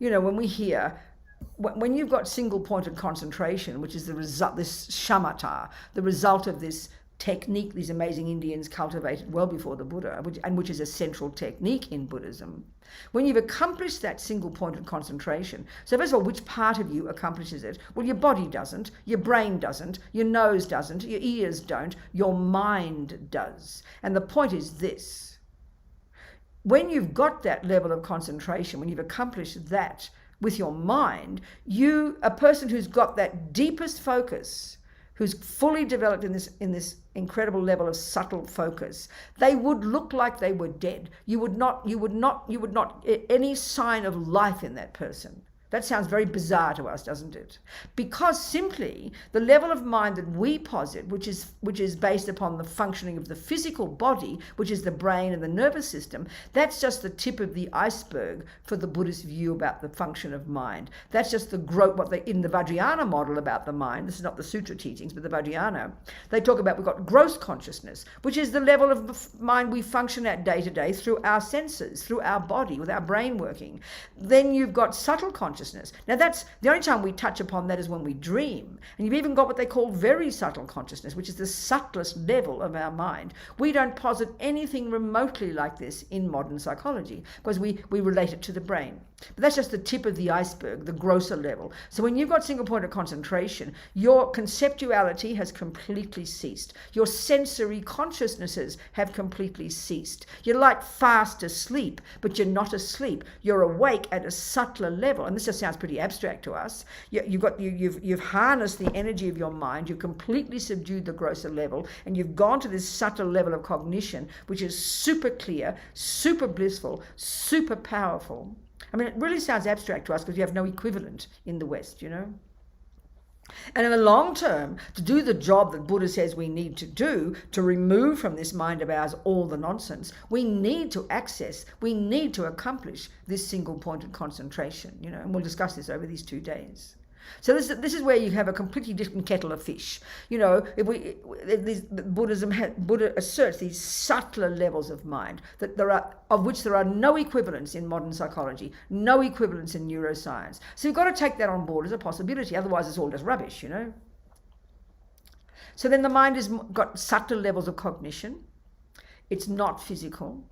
when we hear, when you've got single-pointed concentration, which is the result, this shamatha, the result of this technique these amazing Indians cultivated well before the Buddha, which is a central technique in Buddhism. When you've accomplished that single-pointed concentration, so first of all, which part of you accomplishes it? Well, your body doesn't, your brain doesn't, your nose doesn't, your ears don't, your mind does. And the point is this: when you've got that level of concentration, when you've accomplished that with your mind, a person who's got that deepest focus, who's fully developed in this incredible level of subtle focus, they would look like they were dead. You would not any sign of life in that person. That sounds very bizarre to us, doesn't it? Because simply the level of mind that we posit, which is based upon the functioning of the physical body, which is the brain and the nervous system, that's just the tip of the iceberg for the Buddhist view about the function of mind. That's just in the Vajrayana model about the mind, this is not the sutra teachings, but the Vajrayana, they talk about we've got gross consciousness, which is the level of mind we function at day to day through our senses, through our body, with our brain working. Then you've got subtle consciousness. Now that's the only time we touch upon that is when we dream. And you've even got what they call very subtle consciousness, which is the subtlest level of our mind. We don't posit anything remotely like this in modern psychology because we relate it to the brain. But that's just the tip of the iceberg, the grosser level. So when you've got single point of concentration, your conceptuality has completely ceased. Your sensory consciousnesses have completely ceased. You're like fast asleep, but you're not asleep. You're awake at a subtler level. And this just sounds pretty abstract to us. You've harnessed the energy of your mind. You've completely subdued the grosser level, and you've gone to this subtle level of cognition, which is super clear, super blissful, super powerful. I mean, it really sounds abstract to us because you have no equivalent in the West, And in the long term, to do the job that Buddha says we need to do, to remove from this mind of ours all the nonsense, we need to accomplish this single-pointed concentration, and we'll discuss this over these 2 days. So this is where you have a completely different kettle of fish. Buddha asserts these subtler levels of mind of which there are no equivalents in modern psychology, no equivalents in neuroscience. So you've got to take that on board as a possibility. Otherwise, it's all just rubbish, So then the mind has got subtle levels of cognition. It's not physical.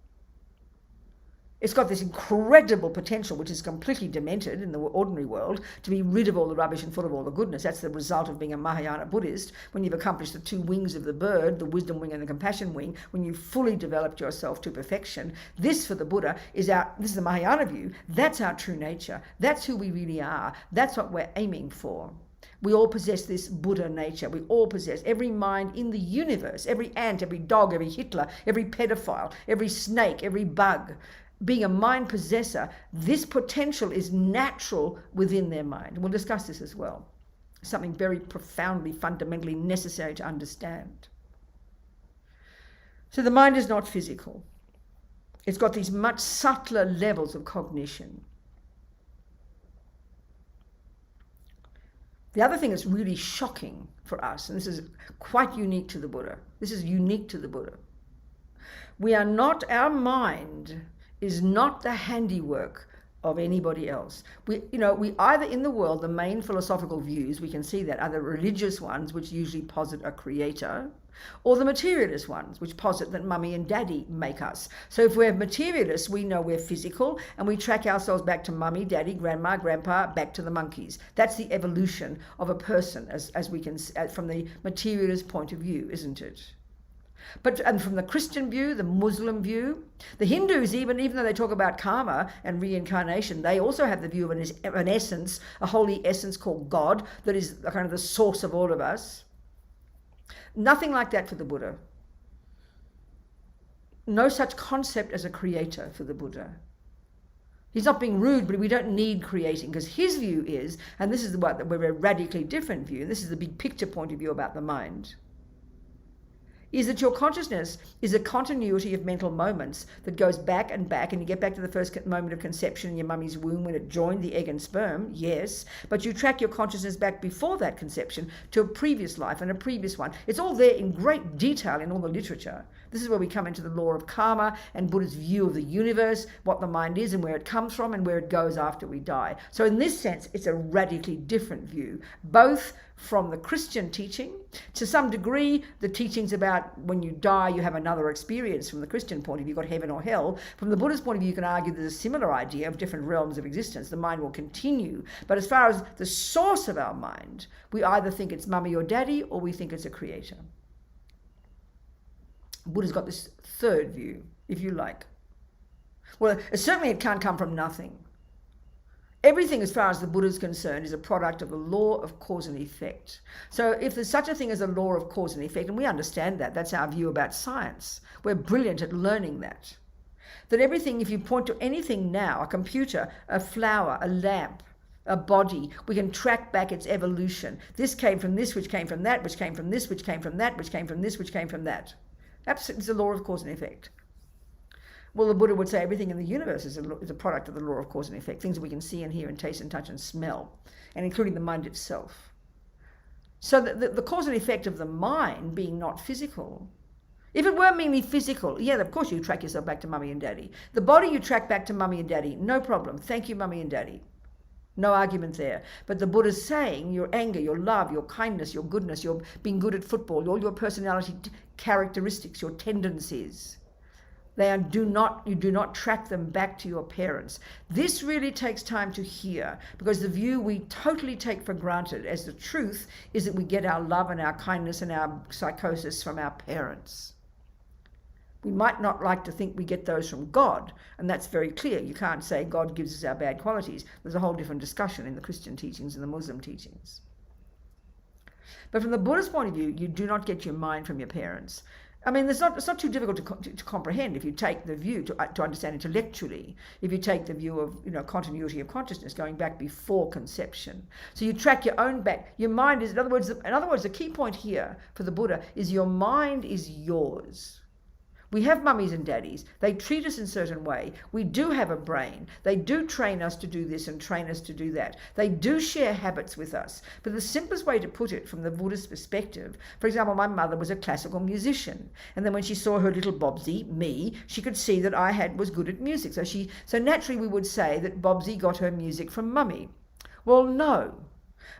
It's got this incredible potential, which is completely demented in the ordinary world, to be rid of all the rubbish and full of all the goodness. That's the result of being a Mahayana Buddhist. When you've accomplished the 2 wings of the bird, the wisdom wing and the compassion wing, when you've fully developed yourself to perfection, this for the Buddha this is the Mahayana view. That's our true nature. That's who we really are. That's what we're aiming for. We all possess this Buddha nature. We all possess every mind in the universe, every ant, every dog, every Hitler, every pedophile, every snake, every bug. Being a mind possessor, this potential is natural within their mind. We'll discuss this as well. Something very profoundly, fundamentally necessary to understand. So the mind is not physical. It's got these much subtler levels of cognition. The other thing that's really shocking for us, and this is quite unique to the Buddha, our mind is not the handiwork of anybody else. We either in the world, the main philosophical views, we can see that, are the religious ones, which usually posit a creator, or the materialist ones, which posit that mummy and daddy make us. So if we're materialists, we know we're physical, and we track ourselves back to mummy, daddy, grandma, grandpa, back to the monkeys. That's the evolution of a person, as we can, from the materialist point of view, isn't it? And from the Christian view, the Muslim view, the Hindus, even though they talk about karma and reincarnation, they also have the view of an essence, a holy essence called God, that is kind of the source of all of us. Nothing like that for the Buddha. No such concept as a creator for the Buddha. He's not being rude, but we don't need creating, because his view is, and this is we're a radically different view, and this is the big picture point of view about the mind, is that your consciousness is a continuity of mental moments that goes back and back, and you get back to the first moment of conception in your mummy's womb when it joined the egg and sperm, yes, but you track your consciousness back before that conception to a previous life and a previous one. It's all there in great detail in all the literature, This is where we come into the law of karma and Buddha's view of the universe, what the mind is and where it comes from and where it goes after we die. So in this sense, it's a radically different view, both from the Christian teaching, to some degree, the teachings about when you die, you have another experience from the Christian point of view, you've got heaven or hell. From the Buddhist point of view, you can argue there's a similar idea of different realms of existence. The mind will continue. But as far as the source of our mind, we either think it's mummy or daddy, or we think it's a creator. Buddha's got this third view, if you like. Well, certainly it can't come from nothing. Everything, as far as the Buddha is concerned, is a product of the law of cause and effect. So if there's such a thing as a law of cause and effect, and we understand that, that's our view about science. We're brilliant at learning that. That everything, if you point to anything now, a computer, a flower, a lamp, a body, we can track back its evolution. This came from this, which came from that, which came from this, which came from that, which came from this, which came from that. Absolutely, it's the law of cause and effect. Well, the Buddha would say everything in the universe is a product of the law of cause and effect, things that we can see and hear and taste and touch and smell, and including the mind itself. So the cause and effect of the mind being not physical, if it were merely physical, yeah, of course you track yourself back to mummy and daddy. The body you track back to mummy and daddy, no problem. Thank you, mummy and daddy. No argument there. But the Buddha's saying your anger, your love, your kindness, your goodness, your being good at football, all your personality characteristics, your tendencies, you do not track them back to your parents. This really takes time to hear, because the view we totally take for granted as the truth is that we get our love and our kindness and our psychosis from our parents. We might not like to think we get those from God, and that's very clear. You can't say God gives us our bad qualities. There's a whole different discussion in the Christian teachings and the Muslim teachings. But from the Buddhist point of view, you do not get your mind from your parents. I mean, it's not too difficult to comprehend if you take the view, to understand intellectually, if you take the view of, continuity of consciousness going back before conception. So you track your own back. Your mind is, in other words, the key point here for the Buddha is your mind is yours. We have mummies and daddies. They treat us in a certain way. We do have a brain. They do train us to do this and train us to do that. They do share habits with us. But the simplest way to put it from the Buddhist perspective, for example, my mother was a classical musician. And then when she saw her little Bobsy, me, she could see that I was good at music. So naturally we would say that Bobsy got her music from mummy. Well, no.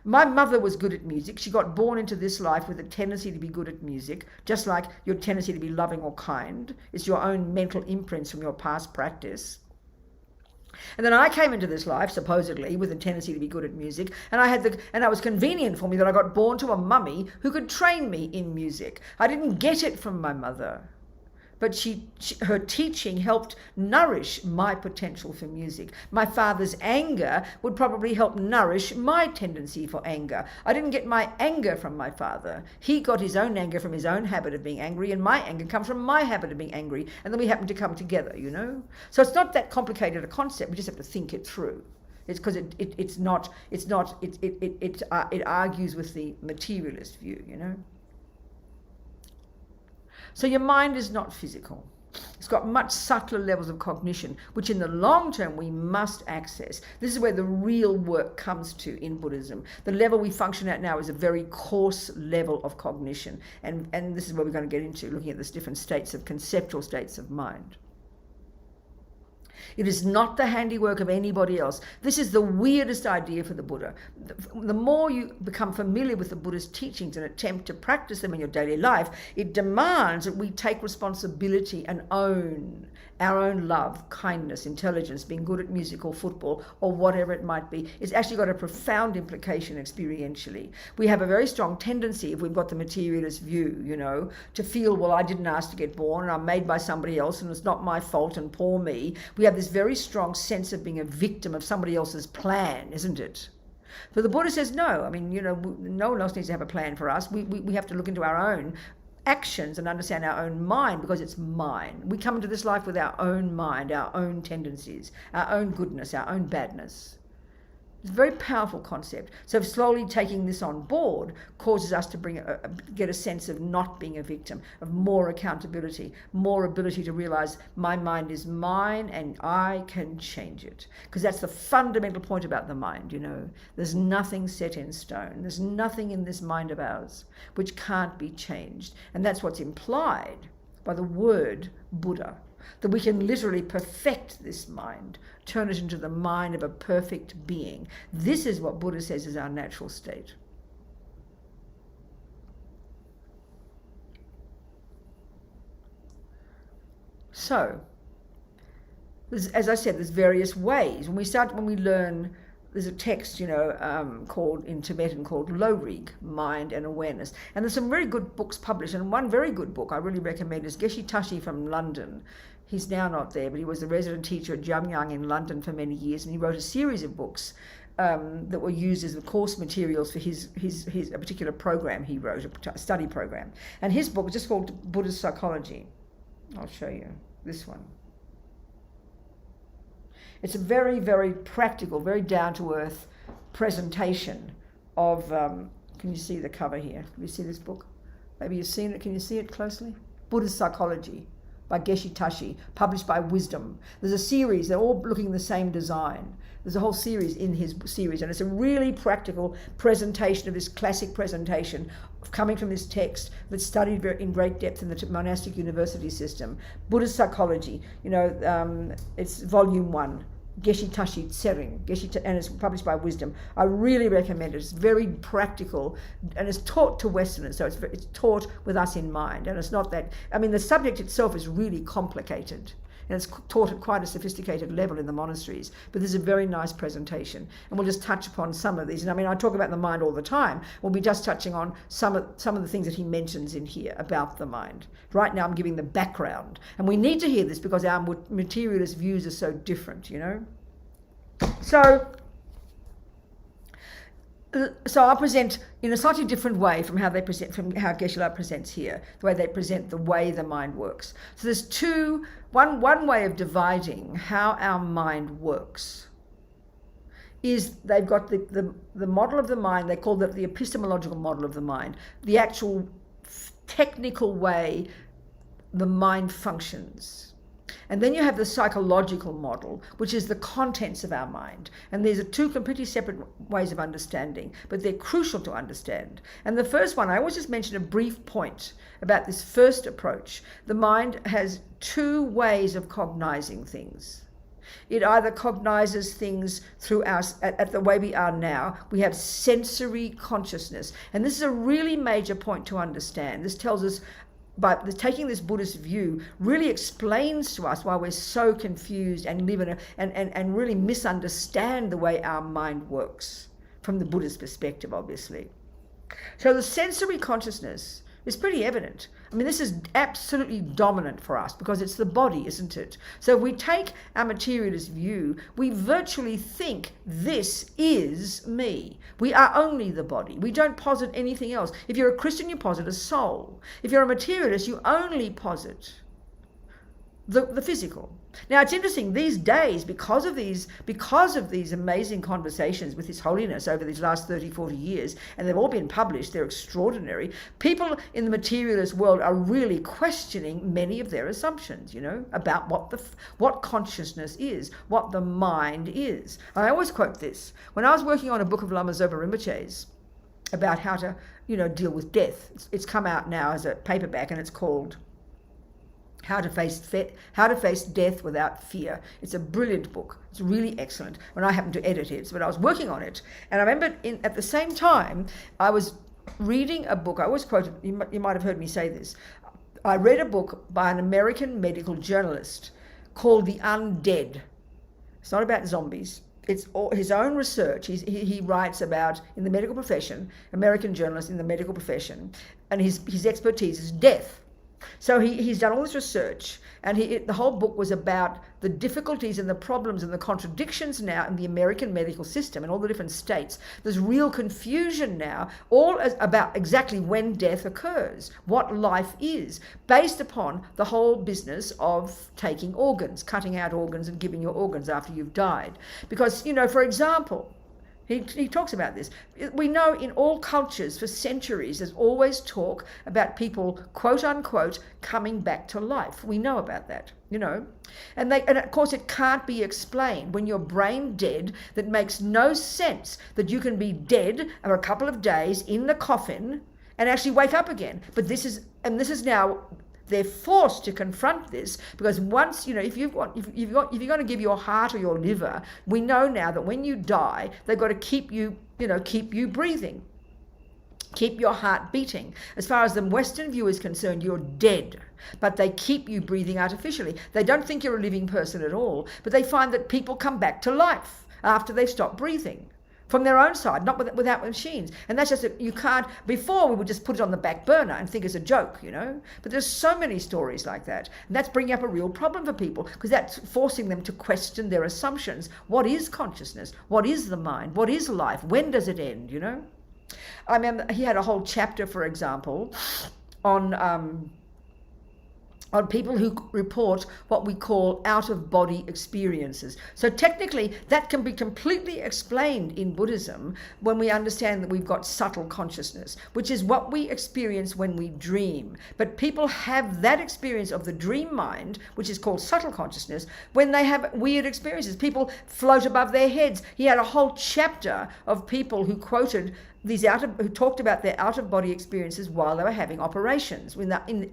My mother was good at music. She got born into this life with a tendency to be good at music, just like your tendency to be loving or kind. It's your own mental imprints from your past practice. And then I came into this life, supposedly, with a tendency to be good at music, and it was convenient for me that I got born to a mummy who could train me in music. I didn't get it from my mother. But her teaching helped nourish my potential for music. My father's anger would probably help nourish my tendency for anger. I didn't get my anger from my father. He got his own anger from his own habit of being angry, and my anger comes from my habit of being angry, and then we happen to come together, So it's not that complicated a concept. We just have to think it through. It's because it argues with the materialist view, So your mind is not physical. It's got much subtler levels of cognition, which in the long term we must access. This is where the real work comes to in Buddhism. The level we function at now is a very coarse level of cognition. And this is where we're going to get into, looking at these different conceptual states of mind. It is not the handiwork of anybody else. This is the weirdest idea for the Buddha. The more you become familiar with the Buddha's teachings and attempt to practice them in your daily life, it demands that we take responsibility and own our own love, kindness, intelligence, being good at music or football or whatever it might be. It's actually got a profound implication experientially. We have a very strong tendency, if we've got the materialist view, to feel, well, I didn't ask to get born and I'm made by somebody else and it's not my fault and poor me. We have this very strong sense of being a victim of somebody else's plan, isn't it? But the Buddha says, no, no one else needs to have a plan for us. We have to look into our own actions and understand our own mind, because it's mine. We come into this life with our own mind, our own tendencies, our own goodness, our own badness. It's a very powerful concept. So slowly taking this on board causes us to get a sense of not being a victim, of more accountability, more ability to realize my mind is mine and I can change it. Because that's the fundamental point about the mind, There's nothing set in stone. There's nothing in this mind of ours which can't be changed. And that's what's implied by the word Buddha, that we can literally perfect this mind, turn it into the mind of a perfect being. This is what Buddha says is our natural state. So, as I said, there's various ways. When we learn, there's a text, called in Tibetan called Lorig, Mind and Awareness. And there's some very good books published, and one very good book I really recommend is Geshe Tashi from London. He's now not there, but he was the resident teacher at Jamyang in London for many years, and he wrote a series of books that were used as the course materials for a particular program he wrote, a study program. And his book is just called Buddhist Psychology. I'll show you this one. It's a very, very practical, very down-to-earth presentation of, can you see the cover here? Can you see this book? Maybe you've seen it. Can you see it closely? Buddhist Psychology by Geshe Tashi, published by Wisdom. There's a series, they're all looking the same design. There's a whole series in his series, and it's a really practical presentation of this classic presentation coming from this text that's studied in great depth in the monastic university system. Buddhist Psychology, it's volume 1. Geshe Tashi Tsering, and it's published by Wisdom. I really recommend it. It's very practical, and it's taught to Westerners, so it's taught with us in mind. And it's not that, the subject itself is really complicated, and it's taught at quite a sophisticated level in the monasteries. But there's a very nice presentation, and we'll just touch upon some of these. And I talk about the mind all the time. We'll be just touching on some of the things that he mentions in here about the mind. Right now I'm giving the background, and we need to hear this because our materialist views are so different, So I'll present in a slightly different way from how Geshe-la presents here, the way they present the way the mind works. So there's one way of dividing how our mind works is they've got the model of the mind, they call it the epistemological model of the mind, the actual technical way the mind functions. And then you have the psychological model, which is the contents of our mind. And these are two completely separate ways of understanding, but they're crucial to understand. And the first one, I always just mention a brief point about this first approach. The mind has two ways of cognizing things. It either cognizes things through at the way we are now. We have sensory consciousness. And this is a really major point to understand. This tells us, but taking this Buddhist view really explains to us why we're so confused and live in and really misunderstand the way our mind works from the Buddhist perspective, obviously. So the sensory consciousness is pretty evident. This is absolutely dominant for us because it's the body, isn't it? So if we take our materialist view, we virtually think this is me. We are only the body. We don't posit anything else. If you're a Christian, you posit a soul. If you're a materialist, you only posit the physical. Now it's interesting these days, because of these amazing conversations with His Holiness over these last 30-40 years, and they've all been published, they're extraordinary. People in the materialist world are really questioning many of their assumptions, about what consciousness is, what the mind is. I always quote this. When I was working on a book of Lama Zopa Rinpoche's about how to, deal with death, it's come out now as a paperback, and it's called How to Face Death Without Fear. It's a brilliant book. It's really excellent. When I happened to edit it, but I was working on it, and I remember at the same time I was reading a book. I always quote it. You might have heard me say this. I read a book by an American medical journalist called The Undead. It's not about zombies. It's all his own research. He writes about, in the medical profession, American journalist in the medical profession, and his expertise is death. So he's done all this research, and the whole book was about the difficulties and the problems and the contradictions now in the American medical system in all the different states. There's real confusion now, about exactly when death occurs, what life is, based upon the whole business of taking organs, cutting out organs and giving your organs after you've died. Because, for example, he talks about this. We know in all cultures for centuries there's always talk about people, quote unquote, coming back to life. We know about that, And of course it can't be explained when you're brain dead. That makes no sense that you can be dead for a couple of days in the coffin and actually wake up again. But this is now They're forced to confront this, because once, if you're going to give your heart or your liver, we know now that when you die, they've got to keep you breathing, keep your heart beating. As far as the Western view is concerned, you're dead, but they keep you breathing artificially. They don't think you're a living person at all, but they find that people come back to life after they've stopped breathing. From their own side, not without machines. And that's just, you can't, before we would just put it on the back burner and think it's a joke, But there's so many stories like that. And that's bringing up a real problem for people, because that's forcing them to question their assumptions. What is consciousness? What is the mind? What is life? When does it end, I remember he had a whole chapter, for example, on people who report what we call out-of-body experiences. So technically, that can be completely explained in Buddhism when we understand that we've got subtle consciousness, which is what we experience when we dream. But people have that experience of the dream mind, which is called subtle consciousness, when they have weird experiences. People float above their heads. He had a whole chapter of people who quoted who talked about their out-of-body experiences while they were having operations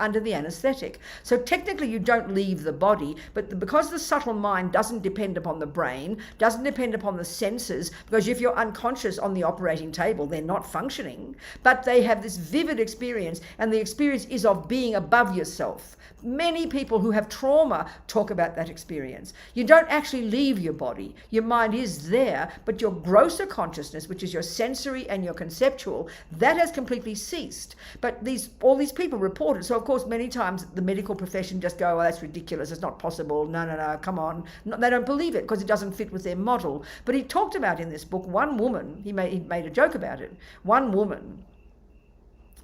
under the anesthetic. So technically you don't leave the body, but because the subtle mind doesn't depend upon the brain, doesn't depend upon the senses, because if you're unconscious on the operating table, they're not functioning, but they have this vivid experience, and the experience is of being above yourself. Many people who have trauma talk about that experience. You don't actually leave your body. Your mind is there, but your grosser consciousness, which is your sensory and your conceptual, that has completely ceased. But all these people report it. So of course, many times the medical profession just go, "Oh, that's ridiculous. It's not possible. No, come on." No, they don't believe it because it doesn't fit with their model. But he talked about in this book one woman. He made a joke about it. One woman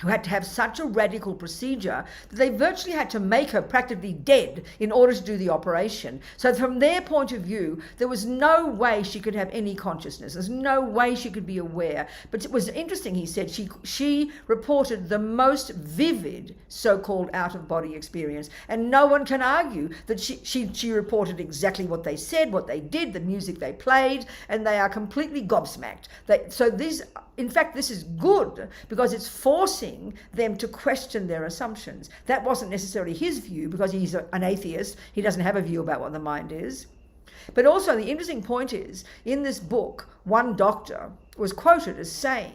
who had to have such a radical procedure that they virtually had to make her practically dead in order to do the operation. So from their point of view, there was no way she could have any consciousness. There's no way she could be aware. But it was interesting, he said, she reported the most vivid so-called out-of-body experience. And no one can argue that she reported exactly what they said, what they did, the music they played, and they are completely gobsmacked. In fact, this is good because it's forcing them to question their assumptions. That wasn't necessarily his view because he's an atheist. He doesn't have a view about what the mind is. But also the interesting point is, in this book, one doctor was quoted as saying,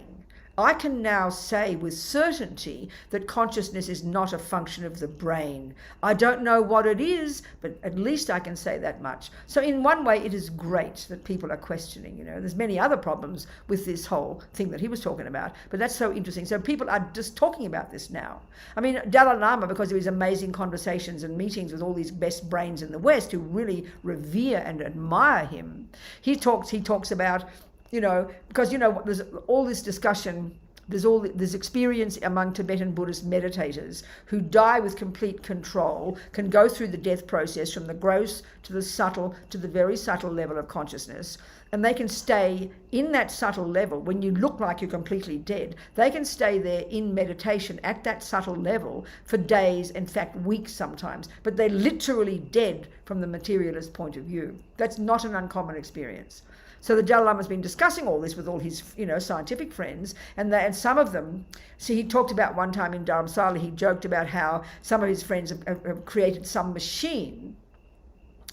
"I can now say with certainty that consciousness is not a function of the brain. I don't know what it is, but at least I can say that much." So in one way, it is great that people are questioning. There's many other problems with this whole thing that he was talking about, but that's so interesting. So people are just talking about this now. I mean, Dalai Lama, because of his amazing conversations and meetings with all these best brains in the West who really revere and admire him, he talks about, because there's all this discussion, there's experience among Tibetan Buddhist meditators who die with complete control, can go through the death process from the gross to the subtle to the very subtle level of consciousness, and they can stay in that subtle level. When you look like you're completely dead, they can stay there in meditation at that subtle level for days, in fact weeks sometimes, but they're literally dead from the materialist point of view. That's not an uncommon experience. So the Dalai Lama has been discussing all this with all his, scientific friends, and some of them, he talked about one time in Dharamsala, he joked about how some of his friends have created some machine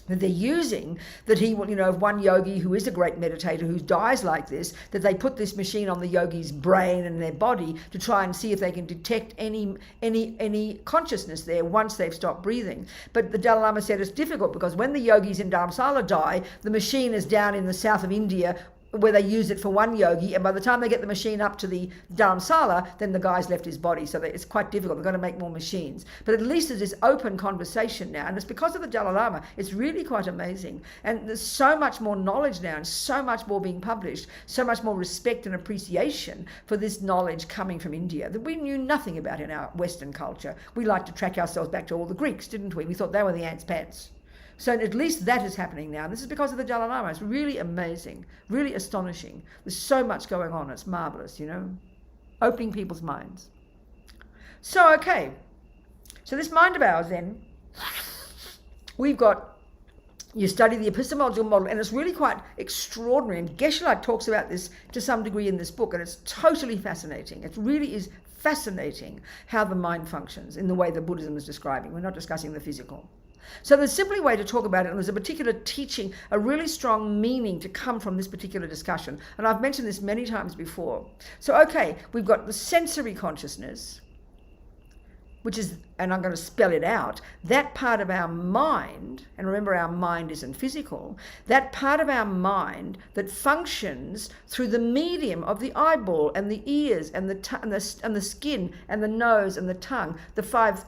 that they're using, that he will, one yogi who is a great meditator who dies like this, that they put this machine on the yogi's brain and their body to try and see if they can detect any consciousness there once they've stopped breathing. But the Dalai Lama said it's difficult because when the yogis in Dharamsala die, the machine is down in the south of India where they use it for one yogi, and by the time they get the machine up to the Dharamsala, then the guy's left his body. So it's quite difficult. They've got to make more machines. But at least there's this open conversation now, and it's because of the Dalai Lama. It's really quite amazing. And there's so much more knowledge now, and so much more being published, so much more respect and appreciation for this knowledge coming from India that we knew nothing about in our Western culture. We like to track ourselves back to all the Greeks, didn't we? We thought they were the ants' pants. So at least that is happening now. This is because of the Dalai Lama. It's really amazing, really astonishing. There's so much going on. It's marvelous, opening people's minds. So, okay. So this mind of ours then, we've got, you study the epistemological model, and it's really quite extraordinary. And Geshe-la talks about this to some degree in this book, and it's totally fascinating. It really is fascinating how the mind functions in the way that Buddhism is describing. We're not discussing the physical. So there's simply a way to talk about it, and there's a particular teaching, a really strong meaning to come from this particular discussion. And I've mentioned this many times before. So, okay, we've got the sensory consciousness, which is, and I'm going to spell it out, that part of our mind, and remember our mind isn't physical, that part of our mind that functions through the medium of the eyeball and the ears and the skin and the nose and the tongue, the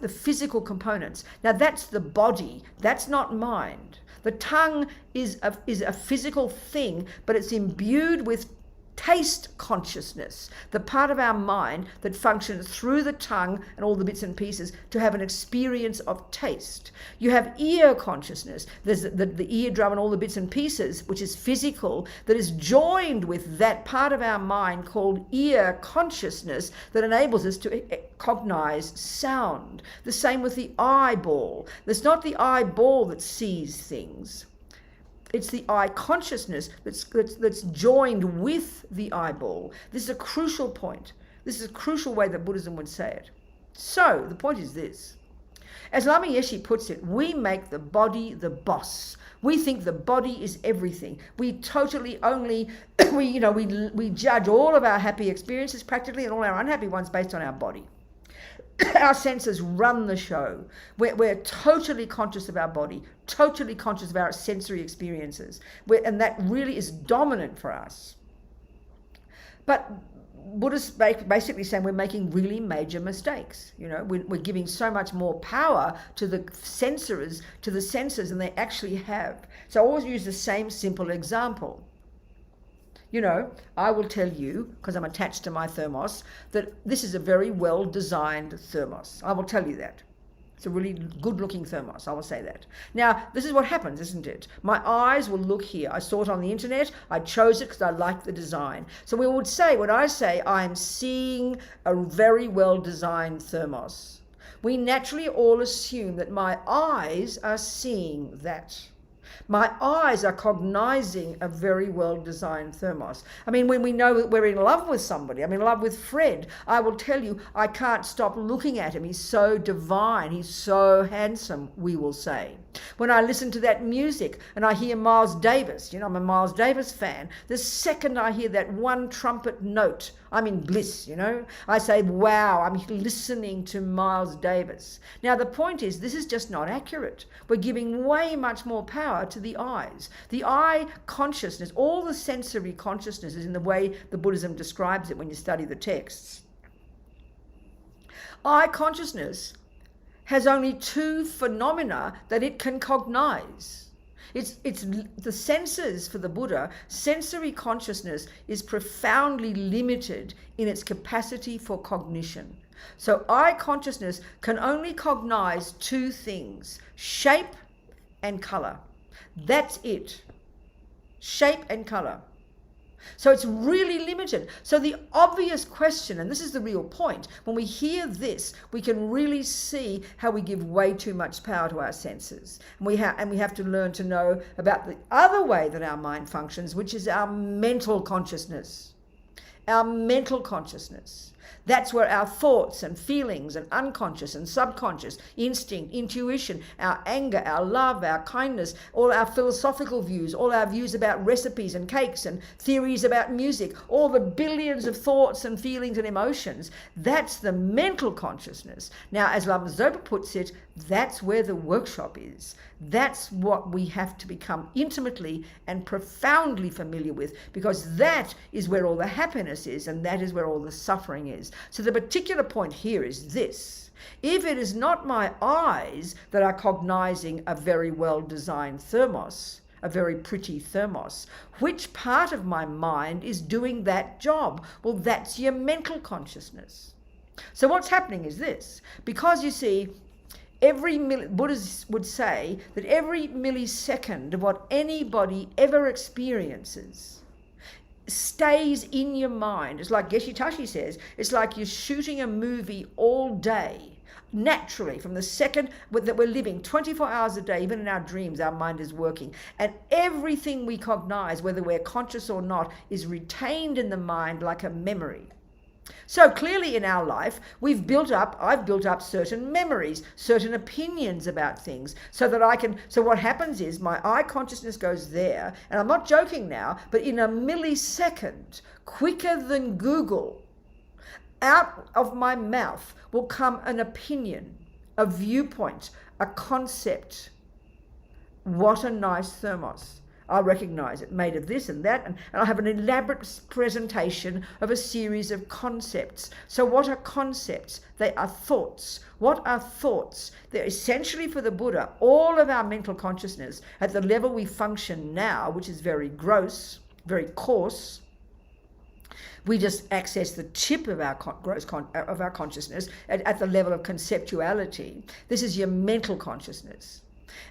physical components. Now that's the body, that's not mind. The tongue is a physical thing, but it's imbued with taste consciousness, the part of our mind that functions through the tongue and all the bits and pieces to have an experience of taste. You have ear consciousness. There's the eardrum and all the bits and pieces, which is physical, that is joined with that part of our mind called ear consciousness that enables us to cognize sound. The same with the eyeball. It's not the eyeball that sees things. It's the eye consciousness that's joined with the eyeball. This is a crucial point. This is a crucial way that Buddhism would say it. So the point is this. As Lama Yeshe puts it, we make the body the boss. We think the body is everything. We totally only, we judge all of our happy experiences practically and all our unhappy ones based on our body. Our senses run the show. We're totally conscious of our body, totally conscious of our sensory experiences, and that really is dominant for us. But Buddhists basically saying we're making really major mistakes. We're giving so much more power to the senses than they actually have. So I always use the same simple example. I will tell you, because I'm attached to my thermos, that this is a very well-designed thermos. I will tell you that. It's a really good-looking thermos, I will say that. Now, this is what happens, isn't it? My eyes will look here. I saw it on the internet. I chose it because I like the design. So we would say, when I say I'm seeing a very well-designed thermos, we naturally all assume that my eyes are seeing that. My eyes are cognizing a very well-designed thermos. I mean, when we know that we're in love with somebody, I'm in love with Fred, I will tell you, I can't stop looking at him. He's so divine. He's so handsome, we will say. When I listen to that music and I hear Miles Davis, I'm a Miles Davis fan, the second I hear that one trumpet note, I'm in bliss, I say, wow, I'm listening to Miles Davis. Now, the point is, this is just not accurate. We're giving way much more power to the eyes. The eye consciousness, all the sensory consciousness is in the way the Buddhism describes it when you study the texts. Eye consciousness has only two phenomena that it can cognize. It's the senses for the Buddha. Sensory consciousness is profoundly limited in its capacity for cognition. So eye consciousness can only cognize two things: shape and color. That's it. Shape and color. So it's really limited. So the obvious question, and this is the real point, when we hear this, we can really see how we give way too much power to our senses. And we have to learn to know about the other way that our mind functions, which is our mental consciousness. Our mental consciousness. That's where our thoughts and feelings and unconscious and subconscious, instinct, intuition, our anger, our love, our kindness, all our philosophical views, all our views about recipes and cakes and theories about music, all the billions of thoughts and feelings and emotions, that's the mental consciousness. Now, as Lama Zopa puts it, that's where the workshop is. That's what we have to become intimately and profoundly familiar with, because that is where all the happiness is and that is where all the suffering is. So the particular point here is this: if it is not my eyes that are cognizing a very well-designed thermos, a very pretty thermos, which part of my mind is doing that job? Well, that's your mental consciousness. So what's happening is this: because you see, Buddhists would say that every millisecond of what anybody ever experiences stays in your mind. It's like Geshe Tashi says, it's like you're shooting a movie all day. Naturally, from the second that we're living 24 hours a day, even in our dreams, our mind is working. And everything we cognize, whether we're conscious or not, is retained in the mind like a memory. So clearly in our life, I've built up certain memories, certain opinions about things, so that so what happens is my I consciousness goes there, and I'm not joking now, but in a millisecond, quicker than Google, out of my mouth will come an opinion, a viewpoint, a concept. What a nice thermos. I'll recognize it, made of this and that, and I'll have an elaborate presentation of a series of concepts. So what are concepts? They are thoughts. What are thoughts? They're essentially, for the Buddha, all of our mental consciousness at the level we function now, which is very gross, very coarse. We just access the tip of our consciousness at the level of conceptuality. This is your mental consciousness.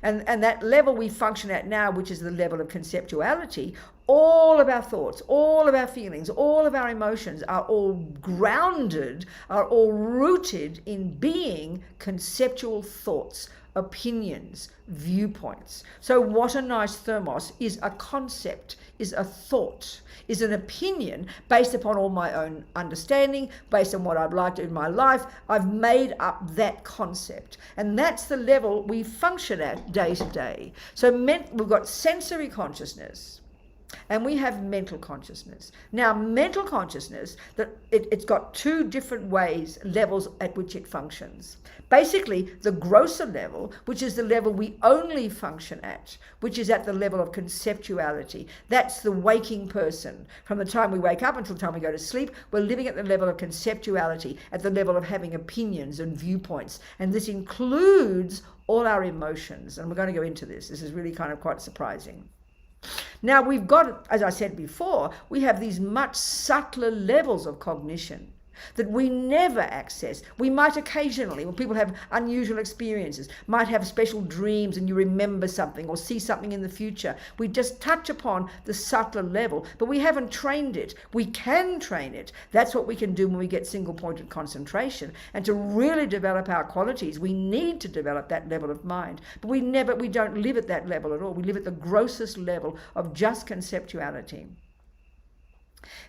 And that level we function at now, which is the level of conceptuality, all of our thoughts, all of our feelings, all of our emotions are all grounded, are all rooted in being conceptual thoughts, opinions, viewpoints. So what a nice thermos is a concept, is a thought, is an opinion based upon all my own understanding, based on what I'd like to do in my life. I've made up that concept. And that's the level we function at day to day. So we've got sensory consciousness, and we have mental consciousness. Now, mental consciousness, it's got two different levels at which it functions. Basically, the grosser level, which is the level we only function at, which is at the level of conceptuality. That's the waking person. From the time we wake up until the time we go to sleep, we're living at the level of conceptuality, at the level of having opinions and viewpoints. And this includes all our emotions. And we're going to go into this. This is really kind of quite surprising. Now we've got, as I said before, we have these much subtler levels of cognition that we never access. We might occasionally, when people have unusual experiences, might have special dreams and you remember something or see something in the future. We just touch upon the subtler level, but we haven't trained it. We can train it. That's what we can do when we get single-pointed concentration. And to really develop our qualities, we need to develop that level of mind. But we don't live at that level at all. We live at the grossest level of just conceptuality.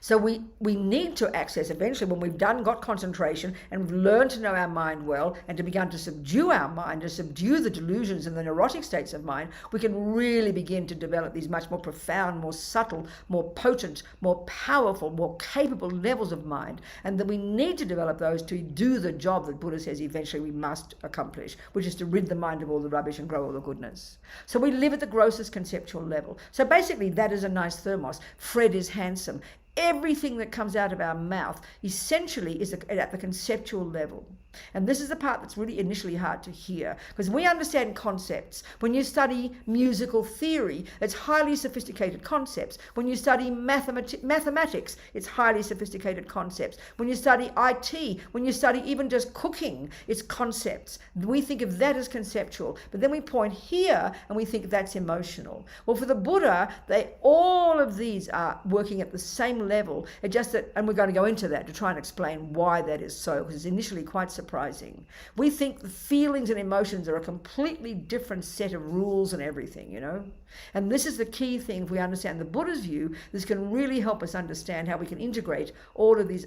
So we need to access, eventually, when we've got concentration and we've learned to know our mind well and to begin to subdue our mind, to subdue the delusions and the neurotic states of mind, we can really begin to develop these much more profound, more subtle, more potent, more powerful, more capable levels of mind. And that we need to develop those to do the job that Buddha says eventually we must accomplish, which is to rid the mind of all the rubbish and grow all the goodness. So we live at the grossest conceptual level. So basically, that is a nice thermos. Fred is handsome. Everything that comes out of our mouth essentially is at the conceptual level. And this is the part that's really initially hard to hear, because we understand concepts. When you study musical theory, it's highly sophisticated concepts. When you study mathematics, it's highly sophisticated concepts. When you study IT, when you study even just cooking, it's concepts. We think of that as conceptual, but then we point here and we think that's emotional. Well, for the Buddha, all of these are working at the same level. It's just that, and we're going to go into that to try and explain why that is so, because it's initially quite surprising. We think the feelings and emotions are a completely different set of rules and everything, you know. And this is the key thing. If we understand the Buddha's view, this can really help us understand how we can integrate all of these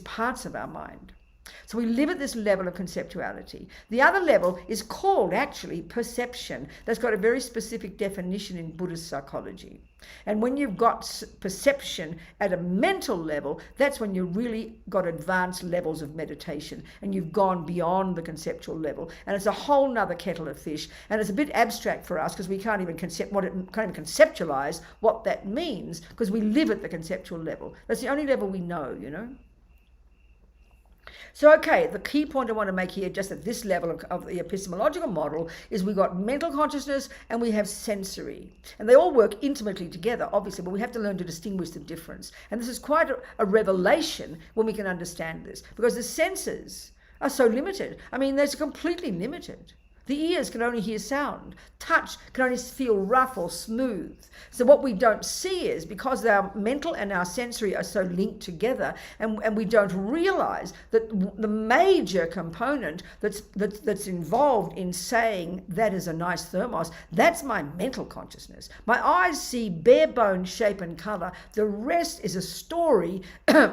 parts of our mind. So we live at this level of conceptuality. The other level is called actually perception. That's got a very specific definition in Buddhist psychology. And when you've got perception at a mental level, that's when you've really got advanced levels of meditation and you've gone beyond the conceptual level. And it's a whole nother kettle of fish. And it's a bit abstract for us because we can't even conceptualize what that means, because we live at the conceptual level. That's the only level we know, you know. So, okay, the key point I want to make here, just at this level of the epistemological model, is we've got mental consciousness and we have sensory. And they all work intimately together, obviously, but we have to learn to distinguish the difference. And this is quite a revelation when we can understand this, because the senses are so limited. I mean, they're completely limited. The ears can only hear sound. Touch can only feel rough or smooth. So what we don't see is, because our mental and our sensory are so linked together, and we don't realize that the major component that's involved in saying that is a nice thermos, that's my mental consciousness. My eyes see bare bone, shape and color. The rest is a story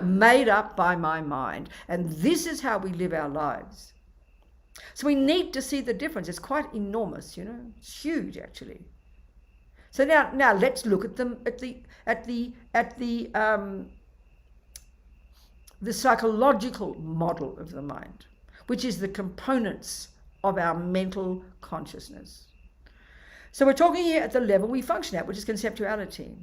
made up by my mind. And this is how we live our lives. So we need to see the difference. It's quite enormous, you know. It's huge, actually. So now let's look at them at the psychological model of the mind, which is the components of our mental consciousness. So we're talking here at the level we function at, which is conceptuality.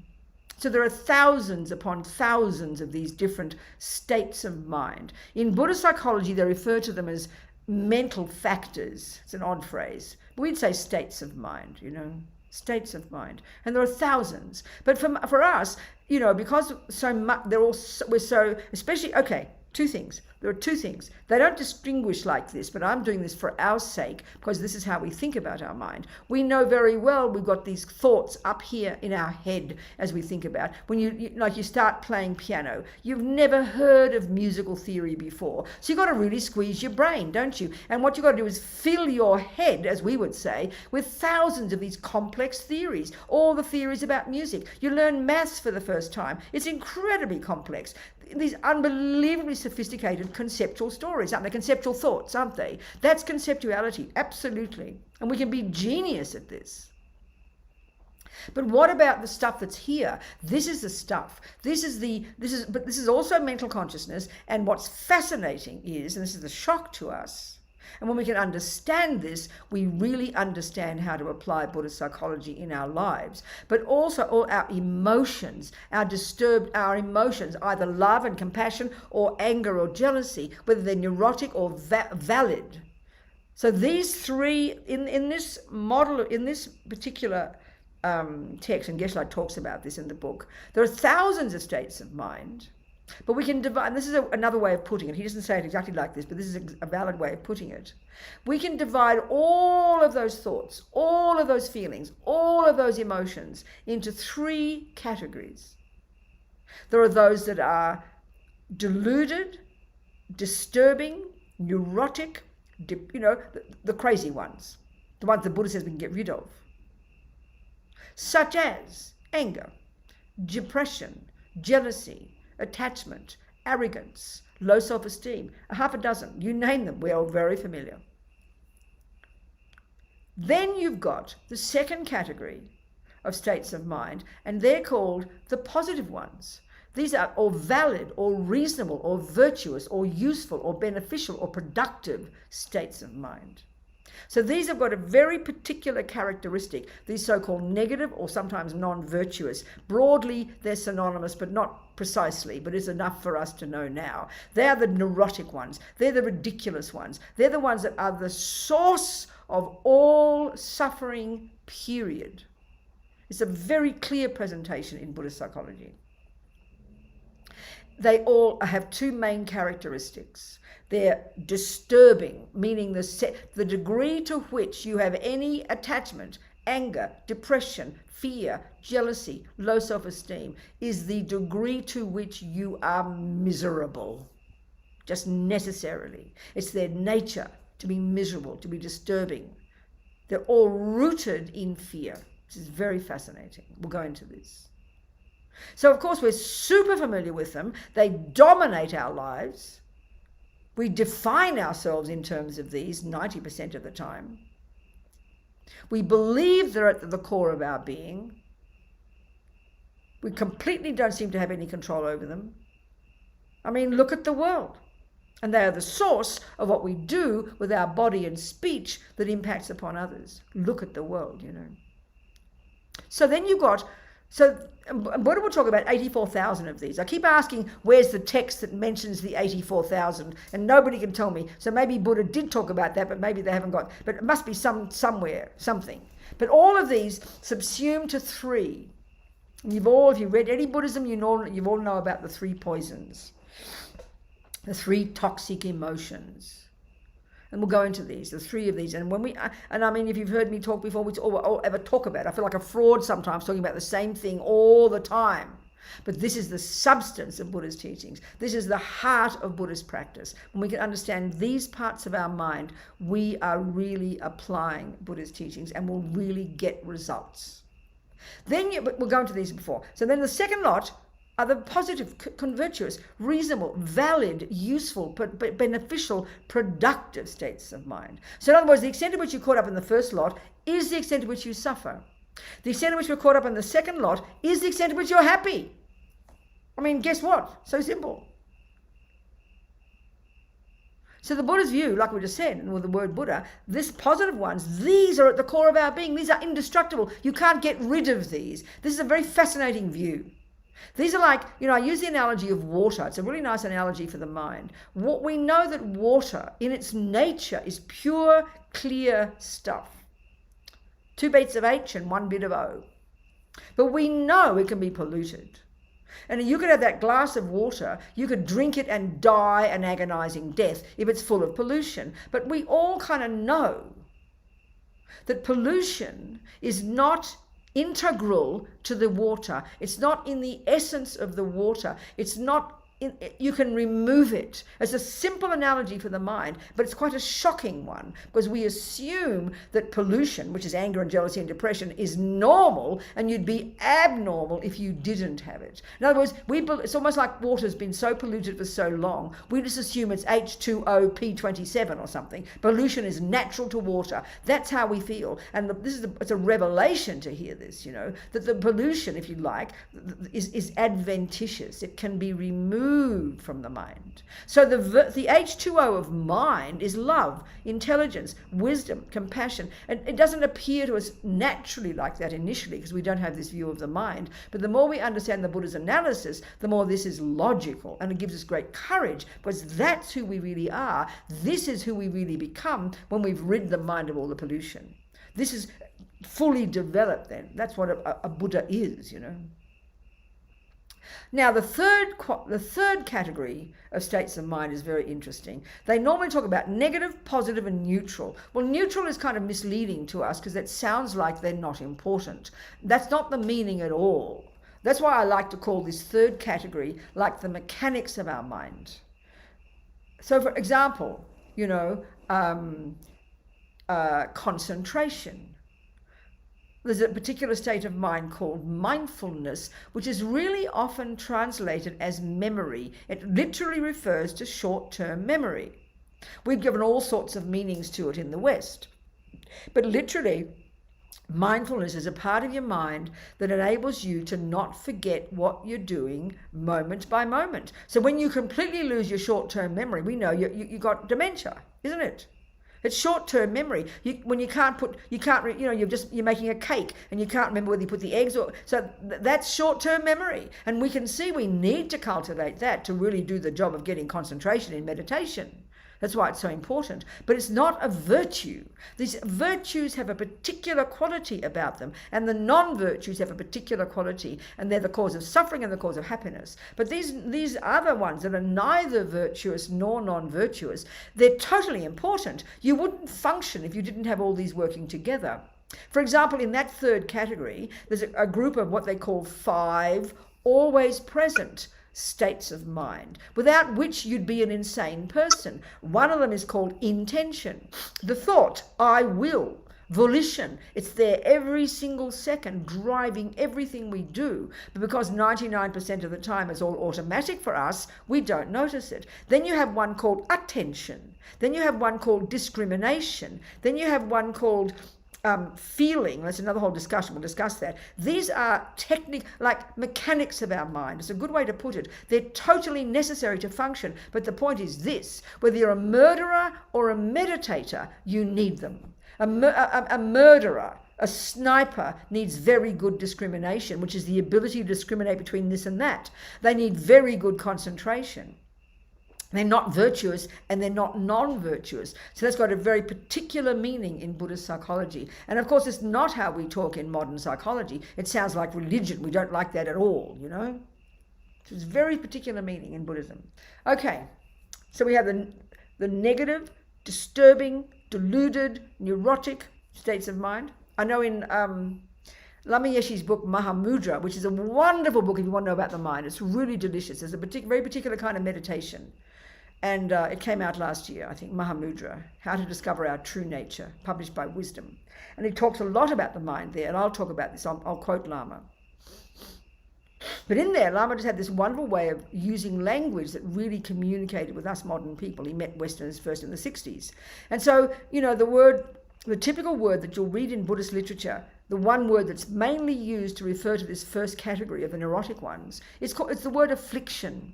So there are thousands upon thousands of these different states of mind. In Buddhist psychology, they refer to them as mental factors. It's an odd phrase, but we'd say states of mind, you know, states of mind. And there are thousands. But for us, you know, because so much, we're so, especially, okay, two things. There are two things. They don't distinguish like this, but I'm doing this for our sake, because this is how we think about our mind. We know very well we've got these thoughts up here in our head as we think about. When you start playing piano, you've never heard of musical theory before. So you've got to really squeeze your brain, don't you? And what you've got to do is fill your head, as we would say, with thousands of these complex theories, all the theories about music. You learn maths for the first time. It's incredibly complex. These unbelievably sophisticated conceptual stories, aren't they? Conceptual thoughts, aren't they? That's conceptuality, absolutely. And we can be genius at this. But what about the stuff that's here? This is the stuff. But this is also mental consciousness. And what's fascinating is, and this is the shock to us, and when we can understand this, we really understand how to apply Buddhist psychology in our lives. But also all our emotions, our emotions, either love and compassion or anger or jealousy, whether they're neurotic or valid. So these three, in this model, in this particular text, and Geshe talks about this in the book, there are thousands of states of mind. But we can divide, and this is another way of putting it. He doesn't say it exactly like this, but this is a valid way of putting it. We can divide all of those thoughts, all of those feelings, all of those emotions into three categories. There are those that are deluded, disturbing, neurotic, the crazy ones, the ones the Buddha says we can get rid of, such as anger, depression, jealousy, attachment, arrogance, low self-esteem, half a dozen, you name them, we're all very familiar. Then you've got the second category of states of mind, and they're called the positive ones. These are all valid or reasonable or virtuous or useful or beneficial or productive states of mind. So these have got a very particular characteristic, these so-called negative or sometimes non-virtuous. Broadly, they're synonymous, but not precisely, but it's enough for us to know now. They're the neurotic ones. They're the ridiculous ones. They're the ones that are the source of all suffering, period. It's a very clear presentation in Buddhist psychology. They all have two main characteristics. They're disturbing, meaning the degree to which you have any attachment, anger, depression, fear, jealousy, low self-esteem is the degree to which you are miserable, just necessarily. It's their nature to be miserable, to be disturbing. They're all rooted in fear. This is very fascinating. We'll go into this. So, of course, we're super familiar with them. They dominate our lives. We define ourselves in terms of these 90% of the time. We believe they're at the core of our being. We completely don't seem to have any control over them. I mean, look at the world. And they are the source of what we do with our body and speech that impacts upon others. Look at the world, you know. So then you've got, Buddha will talk about 84,000 of these. I keep asking, where's the text that mentions the 84,000? And nobody can tell me. So maybe Buddha did talk about that, but maybe they haven't got, but it must be somewhere, something. But all of these subsume to three. And if you read any Buddhism, you all know about the three poisons, the three toxic emotions. And we'll go into these, the three of these. And when and I mean, if you've heard me talk before, we all ever talk about it. I feel like a fraud sometimes talking about the same thing all the time. But this is the substance of Buddha's teachings. This is the heart of Buddhist practice. When we can understand these parts of our mind, we are really applying Buddha's teachings and will really get results. Then we'll go into these before. So then the second lot are the positive, virtuous, reasonable, valid, useful, beneficial, productive states of mind. So in other words, the extent to which you're caught up in the first lot is the extent to which you suffer. The extent to which we're caught up in the second lot is the extent to which you're happy. I mean, guess what? So simple. So the Buddha's view, like we just said, and with the word Buddha, these positive ones, these are at the core of our being. These are indestructible. You can't get rid of these. This is a very fascinating view. These are like, I use the analogy of water. It's a really nice analogy for the mind. What we know that water in its nature is pure, clear stuff. 2 bits of H and 1 bit of O. But we know it can be polluted. And you could have that glass of water, you could drink it and die an agonizing death if it's full of pollution. But we all kind of know that pollution is not integral to the water. It's not in the essence of the water. It's not you can remove it. It's a simple analogy for the mind, but it's quite a shocking one, because we assume that pollution, which is anger and jealousy and depression, is normal, and you'd be abnormal if you didn't have it. In other words, it's almost like water's been so polluted for so long, we just assume it's H2O P27 or something. Pollution is natural to water. That's how we feel. And it's a revelation to hear this, that the pollution, if you like, is adventitious. It can be removed from the mind. So the H2O of mind is love, intelligence, wisdom, compassion. And it doesn't appear to us naturally like that initially, because we don't have this view of the mind. But the more we understand the Buddha's analysis, the more this is logical, and it gives us great courage, because that's who we really are. This is who we really become when we've rid the mind of all the pollution. This is fully developed then. That's what a Buddha is, Now, the third category of states of mind is very interesting. They normally talk about negative, positive, and neutral. Well, neutral is kind of misleading to us because it sounds like they're not important. That's not the meaning at all. That's why I like to call this third category like the mechanics of our mind. So, for example, concentration. There's a particular state of mind called mindfulness, which is really often translated as memory. It literally refers to short-term memory. We've given all sorts of meanings to it in the West. But literally, mindfulness is a part of your mind that enables you to not forget what you're doing moment by moment. So when you completely lose your short-term memory, we know you got dementia, isn't it? It's short-term memory. When you're making a cake and you can't remember whether you put the eggs or, so that's short-term memory. And we can see we need to cultivate that to really do the job of getting concentration in meditation. That's why it's so important. But it's not a virtue. These virtues have a particular quality about them, and the non-virtues have a particular quality, and they're the cause of suffering and the cause of happiness. But these other ones that are neither virtuous nor non-virtuous, they're totally important. You wouldn't function if you didn't have all these working together. For example, in that third category, there's a group of what they call 5 always present states of mind, without which you'd be an insane person. One of them is called intention. The thought, I will. Volition, it's there every single second, driving everything we do. But because 99% of the time it's all automatic for us, we don't notice it. Then you have one called attention. Then you have one called discrimination. Then you have one called feeling. That's another whole discussion. We'll discuss that. These are like mechanics of our mind. It's a good way to put it. They're totally necessary to function. But the point is this: whether you're a murderer or a meditator, you need them. A murderer, a sniper, needs very good discrimination, which is the ability to discriminate between this and that. They need very good concentration. They're not virtuous and they're not non-virtuous. So that's got a very particular meaning in Buddhist psychology. And of course, it's not how we talk in modern psychology. It sounds like religion. We don't like that at all, So it's very particular meaning in Buddhism. Okay, so we have the negative, disturbing, deluded, neurotic states of mind. I know in Lama Yeshe's book Mahamudra, which is a wonderful book if you want to know about the mind. It's really delicious. There's a very particular kind of meditation. And it came out last year, I think, Mahamudra, How to Discover Our True Nature, published by Wisdom. And he talks a lot about the mind there, and I'll talk about this. I'll quote Lama. But in there, Lama just had this wonderful way of using language that really communicated with us modern people. He met Westerners first in the 60s. And so, you know, the typical word that you'll read in Buddhist literature, the one word that's mainly used to refer to this first category of the neurotic ones, it's the word affliction.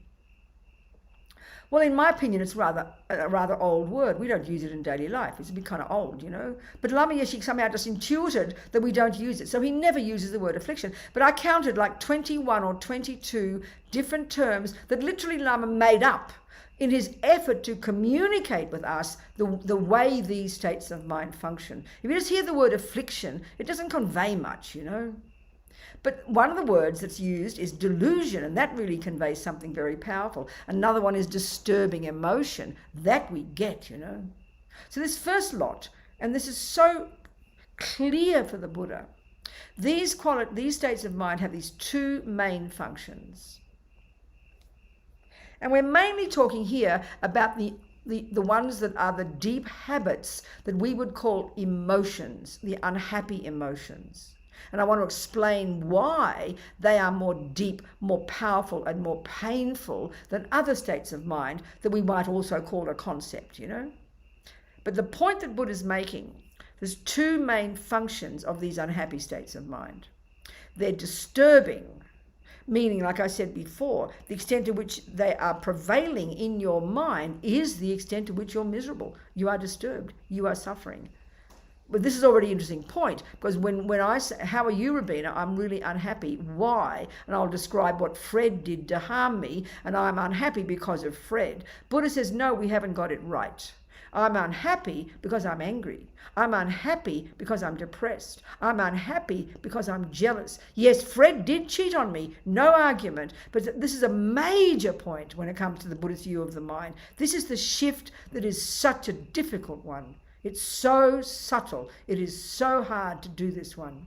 Well, in my opinion, it's a rather old word. We don't use it in daily life. It's a bit kind of old, you know. But Lama Yeshe somehow just intuited that we don't use it. So he never uses the word affliction. But I counted like 21 or 22 different terms that literally Lama made up in his effort to communicate with us the way these states of mind function. If you just hear the word affliction, it doesn't convey much, you know. But one of the words that's used is delusion, and that really conveys something very powerful. Another one is disturbing emotion. That we get, you know. So this first lot, and this is so clear for the Buddha, these states of mind have these two main functions. And we're mainly talking here about the ones that are the deep habits that we would call emotions, the unhappy emotions. And I want to explain why they are more deep, more powerful, and more painful than other states of mind that we might also call a concept, you know. But the point that Buddha's making, there's two main functions of these unhappy states of mind. They're disturbing, meaning, like I said before, the extent to which they are prevailing in your mind is the extent to which you're miserable. You are disturbed. You are suffering. But this is already an interesting point, because when I say, how are you, Robina? I'm really unhappy. Why? And I'll describe what Fred did to harm me, and I'm unhappy because of Fred. Buddha says, no, we haven't got it right. I'm unhappy because I'm angry. I'm unhappy because I'm depressed. I'm unhappy because I'm jealous. Yes, Fred did cheat on me, no argument, but this is a major point when it comes to the Buddhist view of the mind. This is the shift that is such a difficult one. It's so subtle. It is so hard to do this one.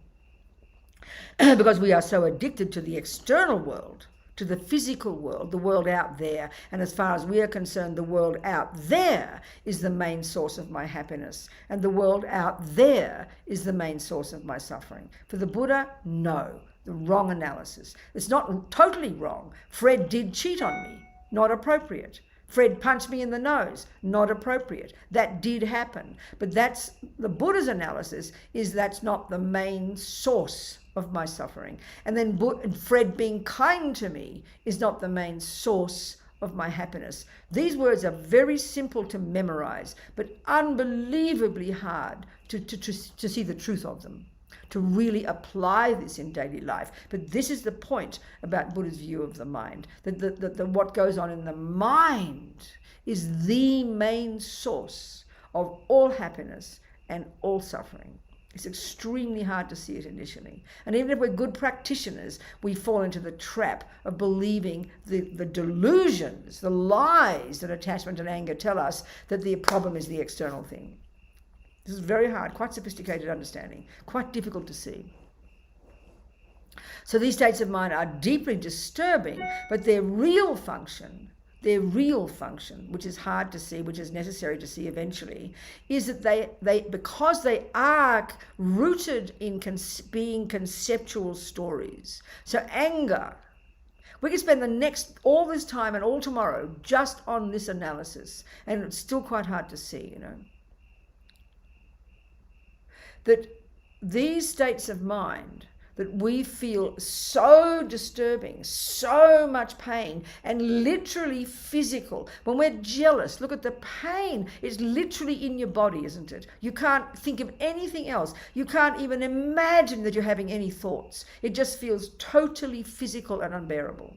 Because we are so addicted to the external world, to the physical world, the world out there. And as far as we are concerned, the world out there is the main source of my happiness. And the world out there is the main source of my suffering. For the Buddha, no. The wrong analysis. It's not totally wrong. Fred did cheat on me. Not appropriate. Fred punched me in the nose, not appropriate. That did happen. But that's the Buddha's analysis, is that's not the main source of my suffering. And then Fred being kind to me is not the main source of my happiness. These words are very simple to memorize, but unbelievably hard to see the truth of them, to really apply this in daily life. But this is the point about Buddha's view of the mind, that what goes on in the mind is the main source of all happiness and all suffering. It's extremely hard to see it initially. And even if we're good practitioners, we fall into the trap of believing the delusions, the lies that attachment and anger tell us, that the problem is the external thing. This is very hard, quite sophisticated understanding, quite difficult to see. So these states of mind are deeply disturbing, but their real function, which is hard to see, which is necessary to see eventually, is that they because they are rooted in being conceptual stories. So anger, we could spend all this time and all tomorrow just on this analysis, and it's still quite hard to see, you know. That these states of mind that we feel so disturbing, so much pain, and literally physical. When we're jealous, look at the pain. It's literally in your body, isn't it? You can't think of anything else. You can't even imagine that you're having any thoughts. It just feels totally physical and unbearable.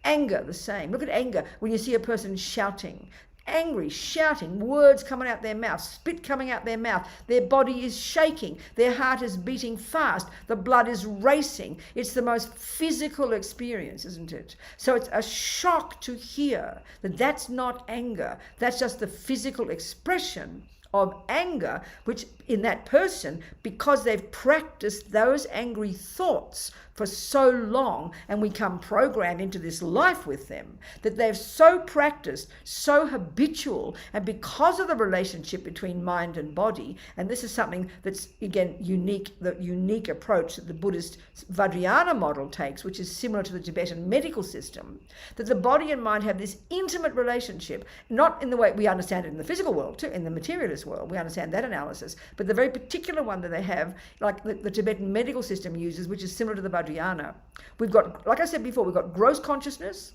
Anger, the same. Look at anger when you see a person shouting. angry, shouting, words coming out their mouth, spit coming out their mouth, their body is shaking, their heart is beating fast, the blood is racing. It's the most physical experience, isn't it? So it's a shock to hear that that's not anger, that's just the physical expression of anger, which in that person, because they've practiced those angry thoughts for so long, and we come programmed into this life with them, that they've so practiced, so habitual, and because of the relationship between mind and body, and this is something that's, again, unique, the unique approach that the Buddhist Vajrayana model takes, which is similar to the Tibetan medical system, that the body and mind have this intimate relationship, not in the way we understand it in the physical world, too, in the materialist world, we understand that analysis, but the very particular one that they have, like the Tibetan medical system uses, which is similar to the Vajrayana. We've got, like I said before, we've got gross consciousness,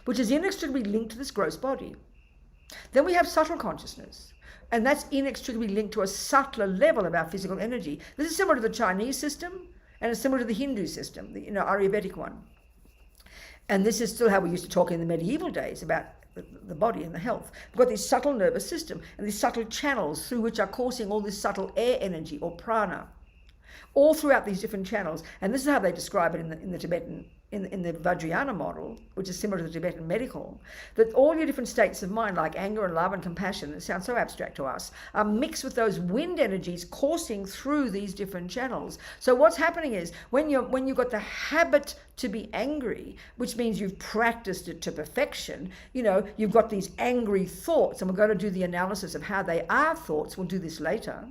which is inextricably linked to this gross body. Then we have subtle consciousness, and that's inextricably linked to a subtler level of our physical energy. This is similar to the Chinese system, and it's similar to the Hindu system, the Ayurvedic one. And this is still how we used to talk in the medieval days about the body and the health. We've got this subtle nervous system and these subtle channels through which are coursing all this subtle air energy or prana, all throughout these different channels. And this is how they describe it in the Tibetan, in the Vajrayana model, which is similar to the Tibetan medical, that all your different states of mind, like anger and love and compassion, it sounds so abstract to us, are mixed with those wind energies coursing through these different channels. So what's happening is when you've got the habit to be angry, which means you've practiced it to perfection, you've got these angry thoughts, and we're going to do the analysis of how they are thoughts. We'll do this later.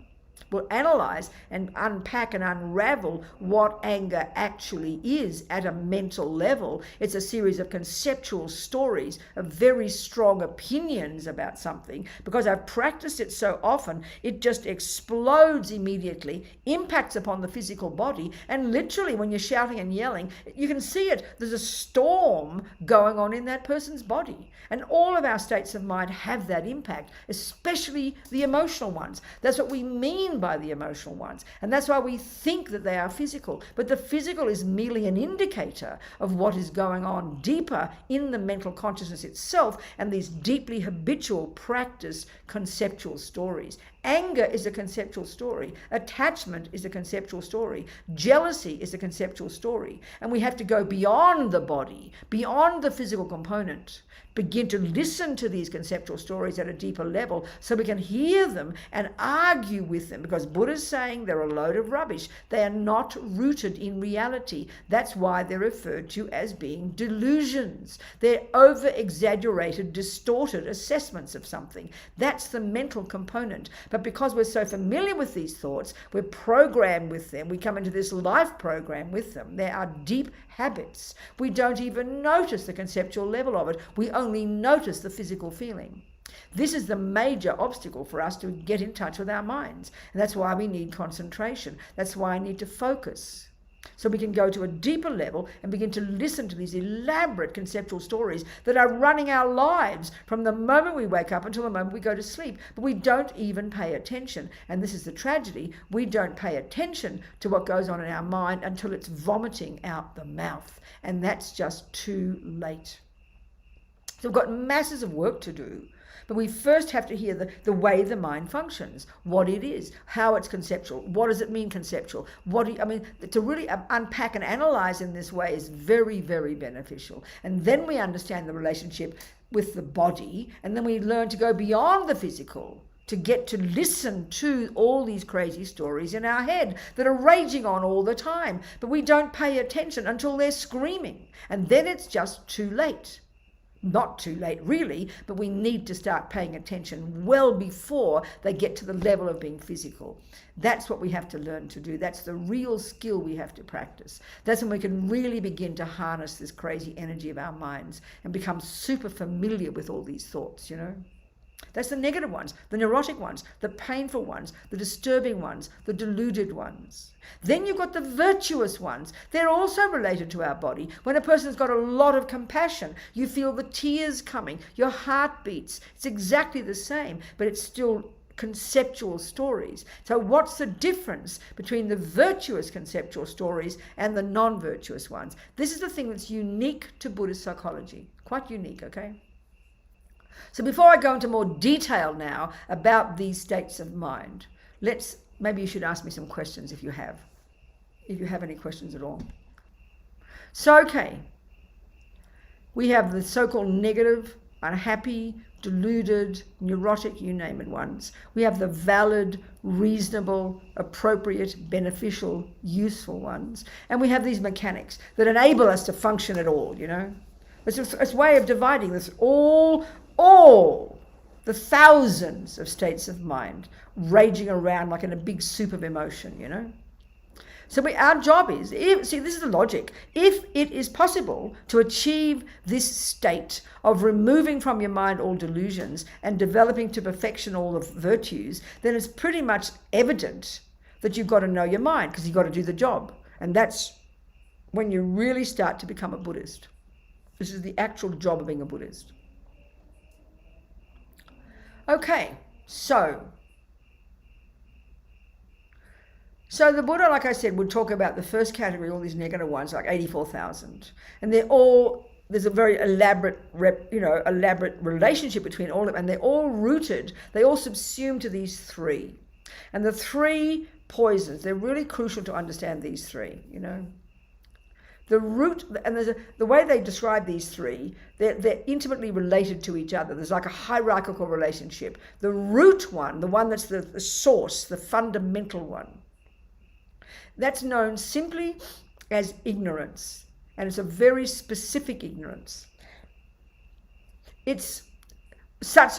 We'll analyze and unpack and unravel what anger actually is at a mental level. It's a series of conceptual stories, of very strong opinions about something. Because I've practiced it so often, it just explodes immediately, impacts upon the physical body, and literally when you're shouting and yelling, you can see it. There's a storm going on in that person's body. And all of our states of mind have that impact, especially the emotional ones. That's what we mean by the emotional ones, and that's why we think that they are physical, but the physical is merely an indicator of what is going on deeper in the mental consciousness itself, and these deeply habitual practice conceptual stories. Anger is a conceptual story, attachment is a conceptual story, jealousy is a conceptual story, and we have to go beyond the body, beyond the physical component, begin to listen to these conceptual stories at a deeper level so we can hear them and argue with them, because Buddha's saying they're a load of rubbish. They are not rooted in reality. That's why they're referred to as being delusions. They're over-exaggerated, distorted assessments of something. That's the mental component. But because we're so familiar with these thoughts, we're programmed with them. We come into this life program with them. They are deep habits. We don't even notice the conceptual level of it. We only notice the physical feeling. This is the major obstacle for us to get in touch with our minds. And that's why we need concentration. That's why I need to focus. So we can go to a deeper level and begin to listen to these elaborate conceptual stories that are running our lives from the moment we wake up until the moment we go to sleep. But we don't even pay attention. And this is the tragedy. We don't pay attention to what goes on in our mind until it's vomiting out the mouth. And that's just too late. So we've got masses of work to do. But we first have to hear the way the mind functions, what it is, how it's conceptual, what does it mean conceptual, to really unpack and analyze in this way is very, very beneficial. And then we understand the relationship with the body, and then we learn to go beyond the physical, to get to listen to all these crazy stories in our head that are raging on all the time. But we don't pay attention until they're screaming, and then it's just too late. Not too late, really, but we need to start paying attention well before they get to the level of being physical. That's what we have to learn to do. That's the real skill we have to practice. That's when we can really begin to harness this crazy energy of our minds and become super familiar with all these thoughts, That's the negative ones, the neurotic ones, the painful ones, the disturbing ones, the deluded ones. Then you've got the virtuous ones. They're also related to our body. When a person's got a lot of compassion, you feel the tears coming, your heart beats. It's exactly the same, but it's still conceptual stories. So what's the difference between the virtuous conceptual stories and the non-virtuous ones? This is the thing that's unique to Buddhist psychology. Quite unique, okay? So before I go into more detail now about these states of mind, maybe you should ask me some questions if you have any questions at all. So, okay, we have the so-called negative, unhappy, deluded, neurotic, you name it ones. We have the valid, reasonable, appropriate, beneficial, useful ones. And we have these mechanics that enable us to function at all, you know. It's a way of dividing this, all the thousands of states of mind raging around like in a big soup of emotion, you know. So our job is, this is the logic, if it is possible to achieve this state of removing from your mind all delusions and developing to perfection all the virtues, then it's pretty much evident that you've got to know your mind, because you've got to do the job. And that's when you really start to become a Buddhist. This is the actual job of being a Buddhist. Okay, so the Buddha, like I said, would talk about the first category, all these negative ones, like 84,000. And there's a very elaborate relationship between all of them, and they're all rooted, they all subsume to these three. And the three poisons, they're really crucial to understand these three, you know. The root, and the way they describe these three, they're intimately related to each other. There's like a hierarchical relationship. The root one, the one that's the source, the fundamental one, that's known simply as ignorance. And it's a very specific ignorance. It's such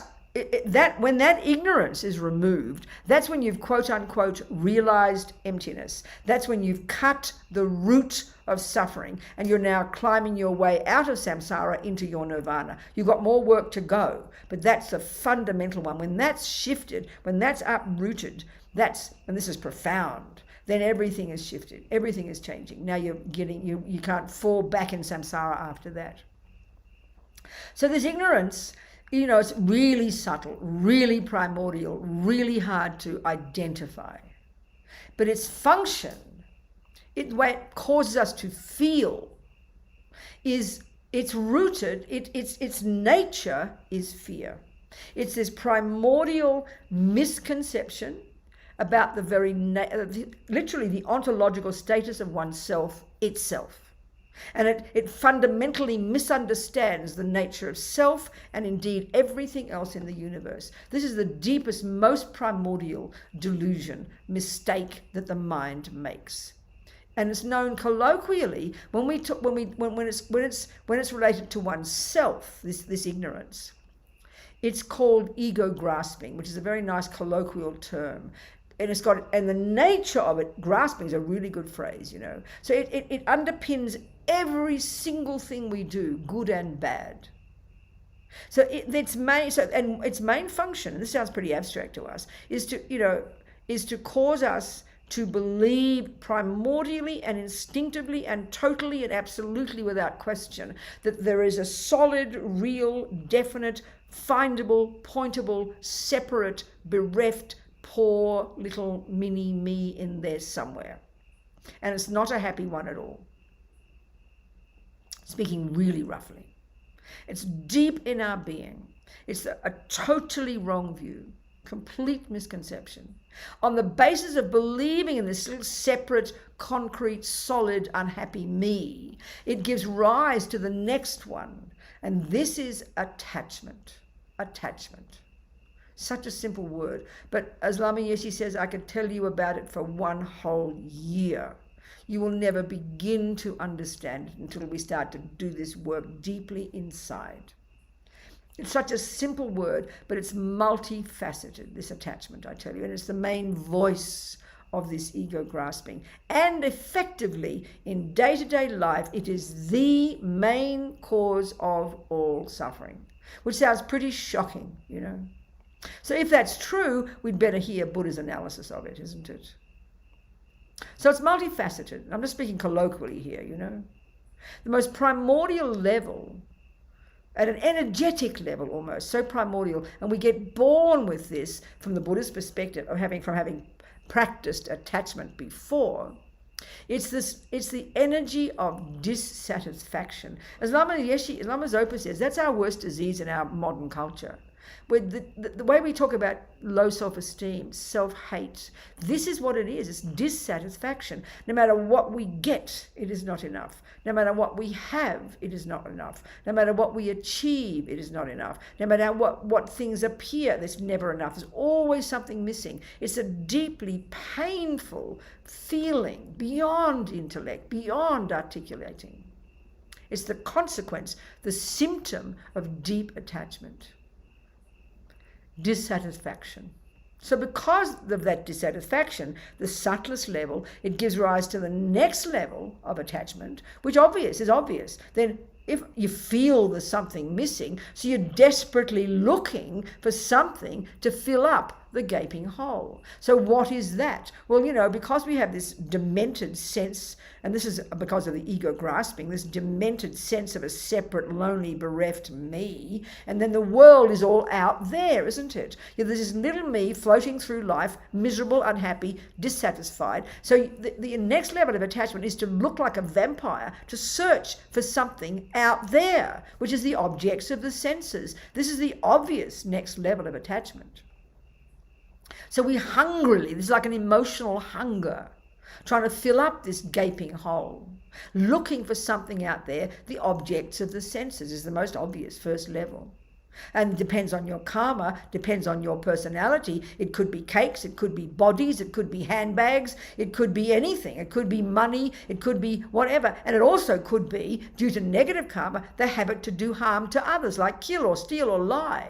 that when that ignorance is removed, that's when you've quote unquote realized emptiness. That's when you've cut the root of suffering and you're now climbing your way out of samsara into your nirvana. You've got more work to go, but that's the fundamental one. When that's shifted, when that's uprooted, and this is profound, then everything is shifted, everything is changing. Now you can't fall back in samsara after that. So this ignorance, you know, it's really subtle, really primordial, really hard to identify. But its function, the way it causes us to feel, it's rooted, its nature is fear. It's this primordial misconception about the very, literally the ontological status of oneself itself. And it fundamentally misunderstands the nature of self and indeed everything else in the universe. This is the deepest, most primordial delusion, mistake that the mind makes. And it's known colloquially when it's related to oneself, this ignorance. It's called ego grasping, which is a very nice colloquial term. And the nature of it, grasping is a really good phrase, you know. So it underpins every single thing we do, good and bad. So its main function, and this sounds pretty abstract to us, is to cause us to believe primordially and instinctively and totally and absolutely without question that there is a solid, real, definite, findable, pointable, separate, bereft, poor little mini me in there somewhere. And it's not a happy one at all. Speaking really roughly. It's deep in our being. It's a totally wrong view, complete misconception. On the basis of believing in this little separate, concrete, solid, unhappy me, it gives rise to the next one. And this is attachment. Attachment. Such a simple word. But as Lama Yeshe says, I could tell you about it for one whole year. You will never begin to understand it until we start to do this work deeply inside. It's such a simple word, but it's multifaceted, this attachment, I tell you. And it's the main voice of this ego grasping. And effectively, in day-to-day life, it is the main cause of all suffering, which sounds pretty shocking, you know. So if that's true, we'd better hear Buddha's analysis of it, isn't it? So it's multifaceted. I'm just speaking colloquially here, you know. The most primordial level, at an energetic level almost, so primordial, and we get born with this from the Buddhist perspective of having practiced attachment before, It's the energy of dissatisfaction. As Lama Zopa says, that's our worst disease in our modern culture. The way we talk about low self-esteem, self-hate, this is what it is. It's dissatisfaction. No matter what we get, it is not enough. No matter what we have, it is not enough. No matter what we achieve, it is not enough. No matter what things appear, there's never enough. There's always something missing. It's a deeply painful feeling beyond intellect, beyond articulating. It's the consequence, the symptom of deep attachment. Dissatisfaction. So because of that dissatisfaction, the subtlest level, it gives rise to the next level of attachment, which is obvious. Then if you feel there's something missing, so you're desperately looking for something to fill up the gaping hole. So what is that? Well, because we have this demented sense, and this is because of the ego grasping, this demented sense of a separate, lonely, bereft me, and then the world is all out there, isn't it? There's this little me floating through life, miserable, unhappy, dissatisfied. So the next level of attachment is to look like a vampire, to search for something out there, which is the objects of the senses. This is the obvious next level of attachment. So we hungrily, this is like an emotional hunger, trying to fill up this gaping hole, looking for something out there. The objects of the senses is the most obvious first level. And it depends on your karma, depends on your personality. It could be cakes, it could be bodies, it could be handbags, it could be anything. It could be money, it could be whatever. And it also could be, due to negative karma, the habit to do harm to others, like kill or steal or lie.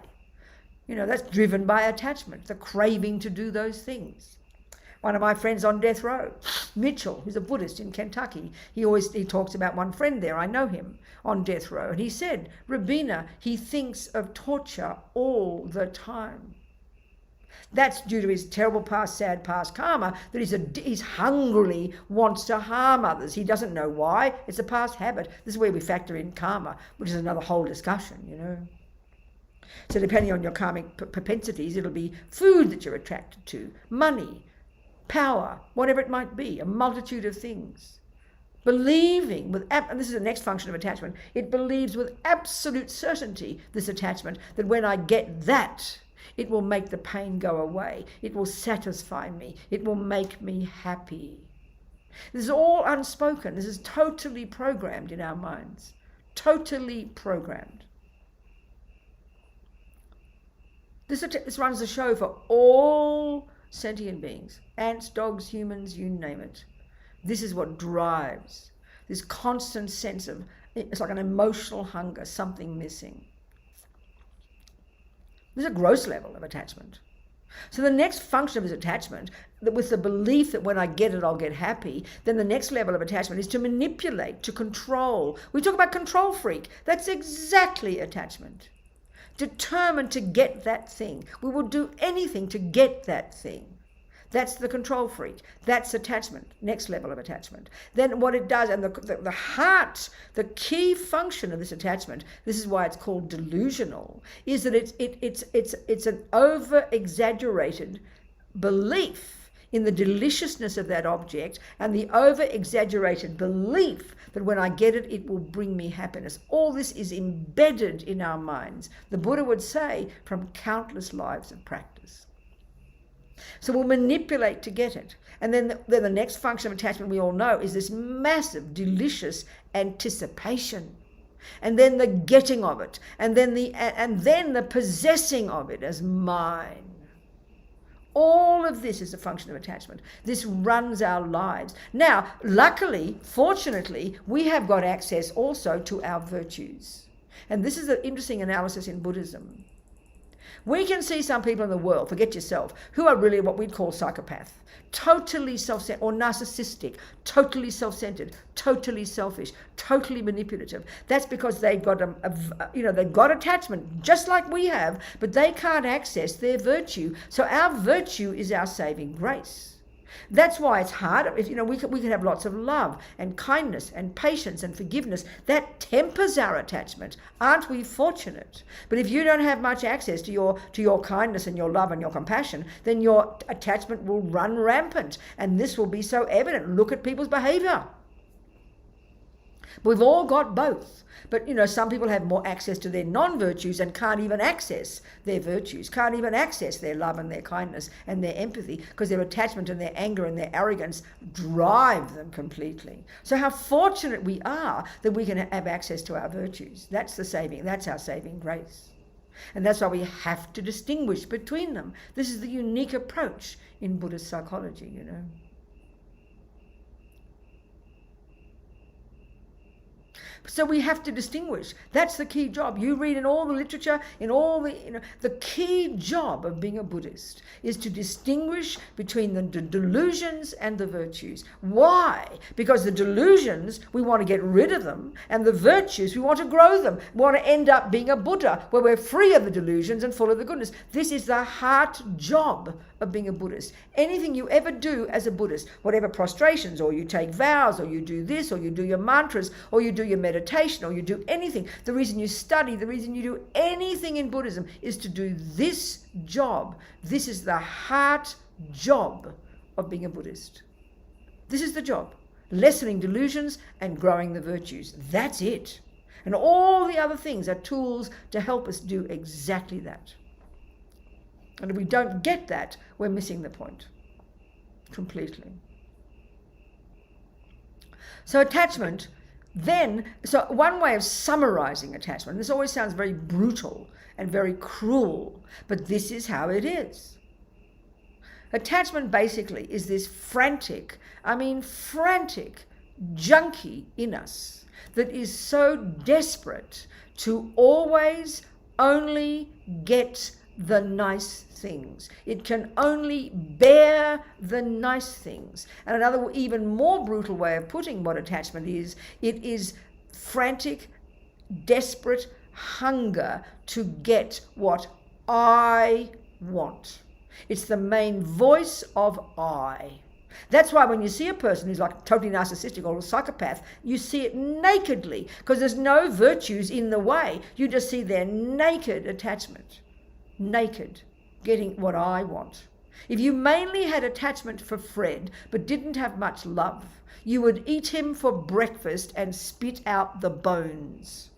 That's driven by attachment, the craving to do those things. One of my friends on death row, Mitchell, who's a Buddhist in Kentucky, he talks about one friend there, I know him, on death row. And he said, Robina, he thinks of torture all the time. That's due to his terrible past, sad past karma, that he's hungrily wants to harm others. He doesn't know why. It's a past habit. This is where we factor in karma, which is another whole discussion, So depending on your karmic propensities, it'll be food that you're attracted to, money, power, whatever it might be, a multitude of things. Believing and this is the next function of attachment, it believes with absolute certainty, this attachment, that when I get that, it will make the pain go away. It will satisfy me. It will make me happy. This is all unspoken. This is totally programmed in our minds. Totally programmed. This runs the show for all sentient beings. Ants, dogs, humans, you name it. This is what drives this constant sense of, it's like an emotional hunger, something missing. There's a gross level of attachment. So the next function of this attachment, with the belief that when I get it, I'll get happy, then the next level of attachment is to manipulate, to control. We talk about control freak. That's exactly attachment. Determined to get that thing. We will do anything to get that thing. That's the control freak. That's attachment, next level of attachment. Then what it does, and the heart, the key function of this attachment, this is why it's called delusional, is that it's an over-exaggerated belief in the deliciousness of that object, and the over-exaggerated belief that when I get it, it will bring me happiness. All this is embedded in our minds. The Buddha would say, from countless lives of practice. So we'll manipulate to get it. And then the next function of attachment we all know is this massive, delicious anticipation. And then the getting of it. And then the possessing of it as mine. All of this is a function of attachment. This runs our lives. Now, luckily, fortunately, we have got access also to our virtues. And this is an interesting analysis in Buddhism. We can see some people in the world, forget yourself, who are really what we'd call psychopath, totally self-centered or narcissistic, totally self-centered, totally selfish, totally manipulative. That's because they've got they've got attachment just like we have, but they can't access their virtue. So our virtue is our saving grace. That's why it's hard. If, we can have lots of love and kindness and patience and forgiveness. That tempers our attachment. Aren't we fortunate? But if you don't have much access to your kindness and your love and your compassion, then your attachment will run rampant. And this will be so evident. Look at people's behavior. We've all got both. But, some people have more access to their non-virtues and can't even access their virtues, can't even access their love and their kindness and their empathy, because their attachment and their anger and their arrogance drive them completely. So how fortunate we are that we can have access to our virtues. That's our saving grace. And that's why we have to distinguish between them. This is the unique approach in Buddhist psychology, So we have to distinguish. That's the key job. You read in all the literature, in all the key job of being a Buddhist is to distinguish between the delusions and the virtues. Why? Because the delusions, we want to get rid of them, and the virtues, we want to grow them. We want to end up being a Buddha, where we're free of the delusions and full of the goodness. This is the heart job of being a Buddhist. Anything you ever do as a Buddhist, whatever prostrations, or you take vows, or you do this, or you do your mantras, or you do your meditation, or you do anything, the reason you study, the reason you do anything in Buddhism is to do this job. This is the heart job of being a Buddhist. This is the job. Lessening delusions and growing the virtues. That's it. And all the other things are tools to help us do exactly that. And if we don't get that, we're missing the point completely. So attachment, so one way of summarizing attachment, this always sounds very brutal and very cruel, but this is how it is. Attachment basically is this frantic junkie in us that is so desperate to always only get the nice things. It can only bear the nice things. And another even more brutal way of putting what attachment is, it is frantic, desperate hunger to get what I want. It's the main voice of I. That's why when you see a person who's like totally narcissistic or a psychopath, you see it nakedly, because there's no virtues in the way. You just see their naked attachment. Naked, getting what I want. If you mainly had attachment for Fred but didn't have much love, you would eat him for breakfast and spit out the bones.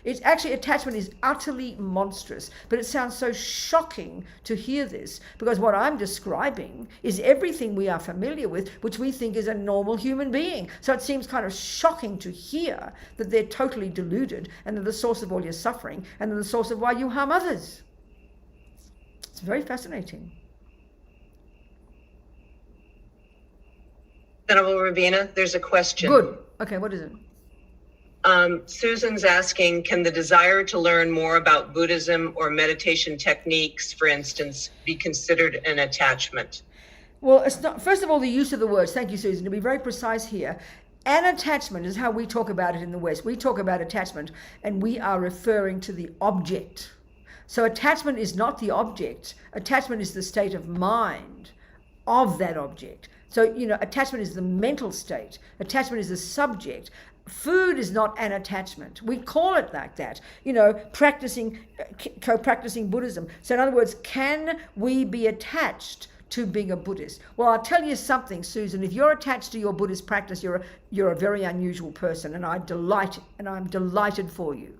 It's actually, attachment is utterly monstrous, but it sounds so shocking to hear this, because what I'm describing is everything we are familiar with, which we think is a normal human being. So it seems kind of shocking to hear that they're totally deluded and they're the source of all your suffering and they're the source of why you harm others. It's very fascinating. Venerable Robina, there's a question. Good. Okay, what is it? Susan's asking, can the desire to learn more about Buddhism or meditation techniques, for instance, be considered an attachment? Well, it's not. First of all, the use of the words. Thank you, Susan. To be very precise here, an attachment is how we talk about it in the West. We talk about attachment and we are referring to the object. So attachment is not the object. Attachment is the state of mind of that object. So, attachment is the mental state. Attachment is the subject. Food is not an attachment. We call it like that, co-practicing Buddhism. So in other words, can we be attached to being a Buddhist? Well, I'll tell you something, Susan. If you're attached to your Buddhist practice, you're a very unusual person, and I'm delighted for you,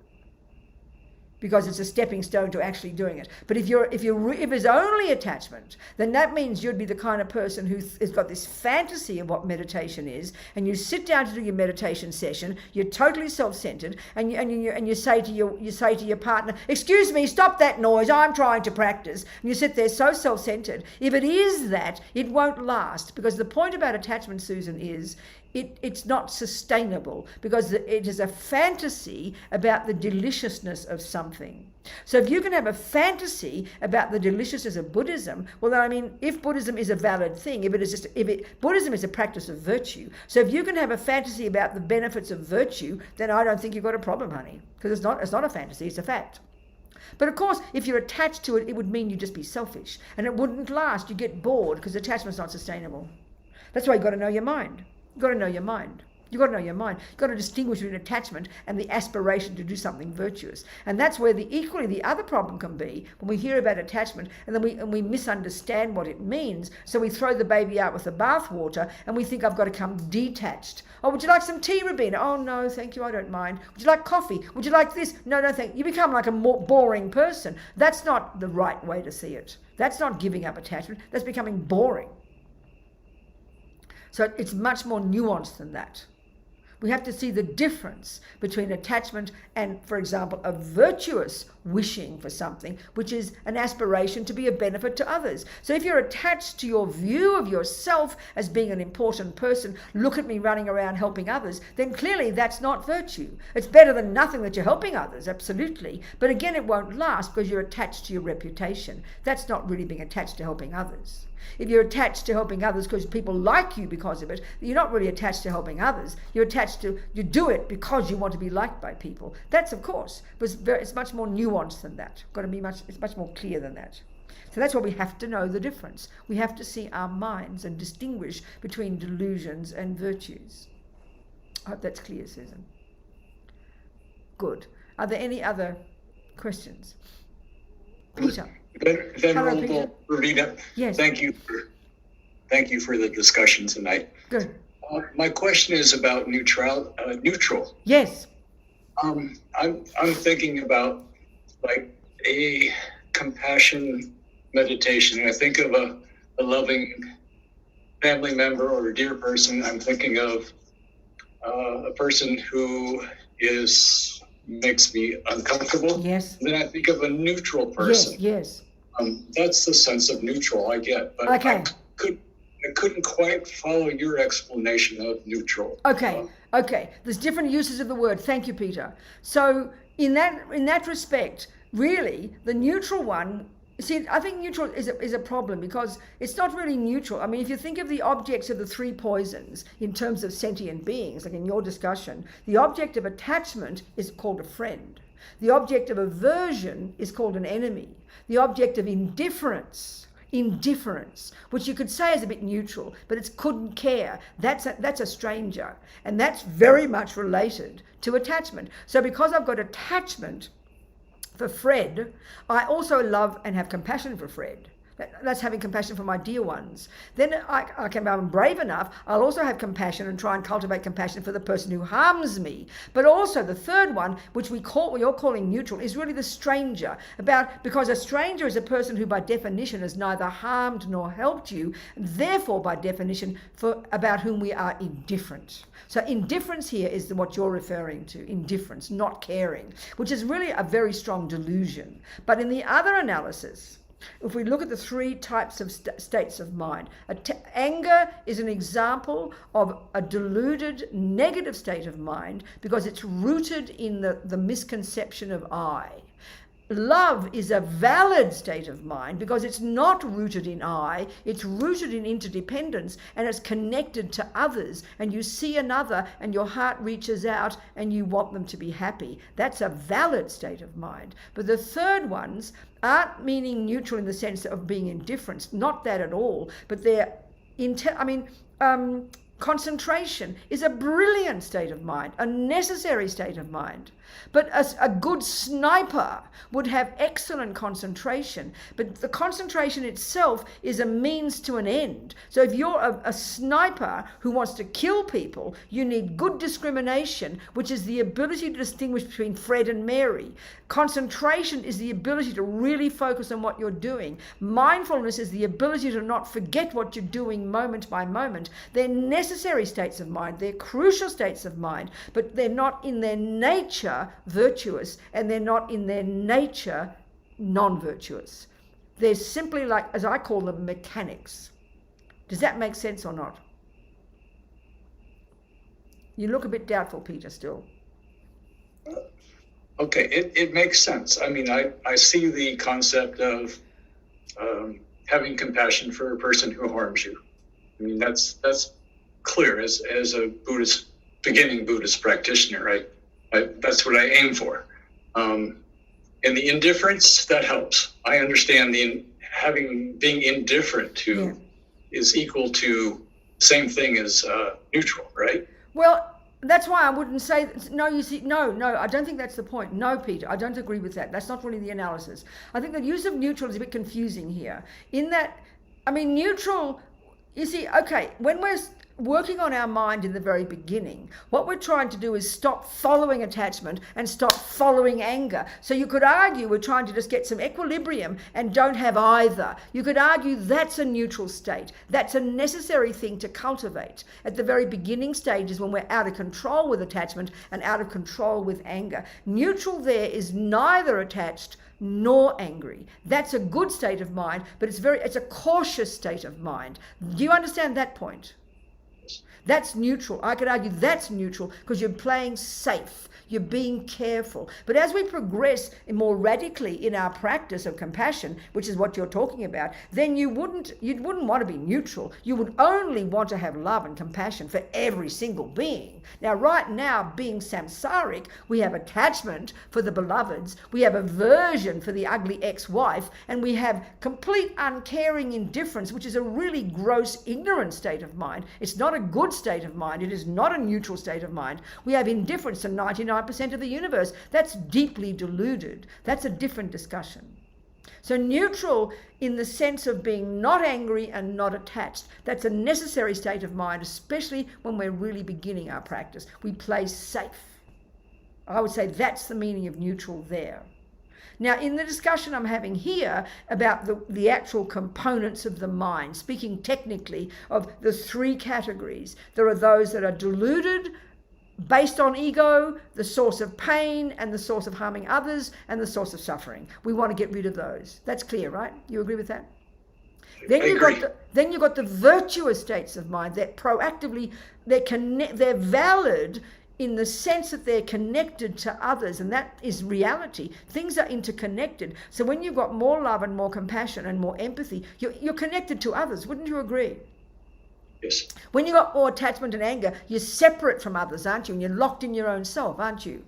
because it's a stepping stone to actually doing it. But if it's only attachment, then that means you'd be the kind of person who's got this fantasy of what meditation is, and you sit down to do your meditation session, you're totally self-centered, and you say to your partner, "Excuse me, stop that noise, I'm trying to practice." And you sit there so self-centered. If it is that, it won't last, because the point about attachment, Susan, is it's not sustainable, because it is a fantasy about the deliciousness of something. So if you can have a fantasy about the deliciousness of Buddhism, well, if Buddhism is a valid thing, Buddhism is a practice of virtue. So if you can have a fantasy about the benefits of virtue, then I don't think you've got a problem, honey, because it's not a fantasy, it's a fact. But of course, if you're attached to it, it would mean you'd just be selfish. And it wouldn't last. You get bored because attachment's not sustainable. That's why you've got to know your mind. You've got to know your mind. You've got to know your mind. You've got to distinguish between attachment and the aspiration to do something virtuous. And that's where the other problem can be when we hear about attachment and then we misunderstand what it means. So we throw the baby out with the bathwater and we think I've got to become detached. Oh, would you like some tea, Robina? Oh, no, thank you, I don't mind. Would you like coffee? Would you like this? No, no, thank you. You become like a more boring person. That's not the right way to see it. That's not giving up attachment. That's becoming boring. So it's much more nuanced than that. We have to see the difference between attachment and, for example, a virtuous wishing for something, which is an aspiration to be of benefit to others. So if you're attached to your view of yourself as being an important person, look at me running around helping others, then clearly that's not virtue. It's better than nothing that you're helping others, absolutely. But again, it won't last because you're attached to your reputation. That's not really being attached to helping others. If you're attached to helping others because people like you because of it, you're not really attached to helping others. You're attached to, you do it because you want to be liked by people. That's, of course, but it's much more nuanced than that. It's much more clear than that. So that's why we have to know the difference. We have to see our minds and distinguish between delusions and virtues. I hope that's clear, Susan. Good. Are there any other questions? Peter. Venerable Robina, yes. Thank you for the discussion tonight. Good. My question is about neutral. Yes. I'm thinking about like a compassion meditation. I think of a loving family member or a dear person. I'm thinking of a person who makes me uncomfortable. Yes. Then I think of a neutral person. Yes. That's the sense of neutral I get, but okay. I couldn't quite follow your explanation of neutral. Okay. There's different uses of the word. Thank you, Peter. So in that respect, really, the neutral one. See, I think neutral is a problem because it's not really neutral. I mean, if you think of the objects of the three poisons in terms of sentient beings, like in your discussion, the object of attachment is called a friend. The object of aversion is called an enemy. The object of indifference, which you could say is a bit neutral, but it's couldn't care. That's a stranger. And that's very much related to attachment. So because I've got attachment for Fred, I also love and have compassion for Fred. That's having compassion for my dear ones. Then I'm brave enough, I'll also have compassion and try and cultivate compassion for the person who harms me. But also the third one, which you're calling neutral, is really the stranger. Because a stranger is a person who by definition has neither harmed nor helped you, and therefore by definition about whom we are indifferent. So indifference here is what you're referring to, indifference, not caring, which is really a very strong delusion. But in the other analysis, if we look at the three types of states of mind, anger is an example of a deluded negative state of mind because it's rooted in the misconception of I. Love is a valid state of mind because it's not rooted in I, it's rooted in interdependence and it's connected to others, and you see another and your heart reaches out and you want them to be happy. That's a valid state of mind. But the third ones aren't meaning neutral in the sense of being indifferent, not that at all, but they're concentration is a brilliant state of mind, a necessary state of mind. But a good sniper would have excellent concentration, but the concentration itself is a means to an end. So if you're a sniper who wants to kill people, you need good discrimination, which is the ability to distinguish between Fred and Mary. Concentration is the ability to really focus on what you're doing. Mindfulness is the ability to not forget what you're doing moment by moment. They're necessary states of mind. They're crucial states of mind, but they're not in their nature virtuous, and they're not in their nature non-virtuous. They're simply like, as I call them, mechanics. Does that make sense or not? You look a bit doubtful, Peter, still. Okay, it makes sense. I mean, I see the concept of having compassion for a person who harms you. I mean, that's clear as a beginning Buddhist practitioner, right? That's what I aim for. And the indifference, that helps. I understand being indifferent to is equal to same thing as neutral, right? Well, that's why I wouldn't say, no, you see, no, I don't think that's the point. No, Peter, I don't agree with that. That's not really the analysis. I think the use of neutral is a bit confusing here. In that, I mean, neutral, you see, okay, when we're working on our mind in the very beginning, what we're trying to do is stop following attachment and stop following anger. So you could argue we're trying to just get some equilibrium and don't have either. You could argue that's a neutral state. That's a necessary thing to cultivate at the very beginning stages when we're out of control with attachment and out of control with anger. Neutral there is neither attached nor angry. That's a good state of mind, but it's a cautious state of mind. Do you understand that point? That's neutral. I could argue that's neutral because you're playing safe. You're being careful. But as we progress more radically in our practice of compassion, which is what you're talking about, then you wouldn't want to be neutral. You would only want to have love and compassion for every single being. Now, right now, being samsaric, we have attachment for the beloveds, we have aversion for the ugly ex-wife, and we have complete uncaring indifference, which is a really gross, ignorant state of mind. It's not a good state of mind. It is not a neutral state of mind. We have indifference to 99% of the universe. That's deeply deluded. That's a different discussion. So neutral in the sense of being not angry and not attached, that's a necessary state of mind, especially when we're really beginning our practice. We play safe. I would say that's the meaning of neutral there. Now, in the discussion I'm having here about the actual components of the mind, speaking technically of the three categories, there are those that are deluded, based on ego, the source of pain and the source of harming others and the source of suffering. We want to get rid of those. That's clear, right? You agree with that? Then you've got the virtuous states of mind that proactively, they're valid in the sense that they're connected to others, and that is reality. Things are interconnected. So when you've got more love and more compassion and more empathy, you're connected to others. Wouldn't you agree? Yes. When you've got more attachment and anger, you're separate from others, aren't you? And you're locked in your own self, aren't you?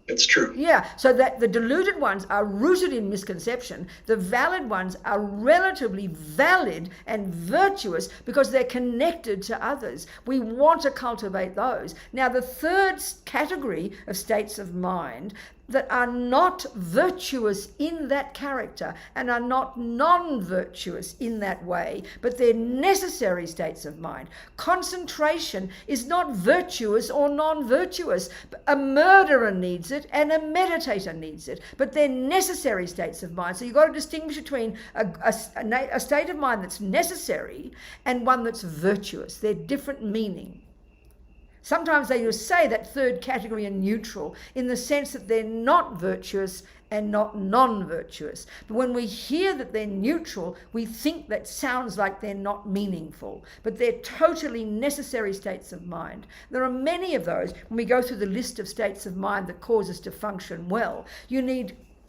It's true. Yeah, so that the deluded ones are rooted in misconception. The valid ones are relatively valid and virtuous because they're connected to others. We want to cultivate those. Now, the third category of states of mind that are not virtuous in that character and are not non-virtuous in that way, but they're necessary states of mind. Concentration is not virtuous or non-virtuous. A murderer needs it and a meditator needs it, but they're necessary states of mind. So you've got to distinguish between a state of mind that's necessary and one that's virtuous. They're different meaning. Sometimes they just say that third category are neutral in the sense that they're not virtuous and not non-virtuous. But when we hear that they're neutral, we think that sounds like they're not meaningful, but they're totally necessary states of mind. There are many of those. When we go through the list of states of mind that cause us to function well,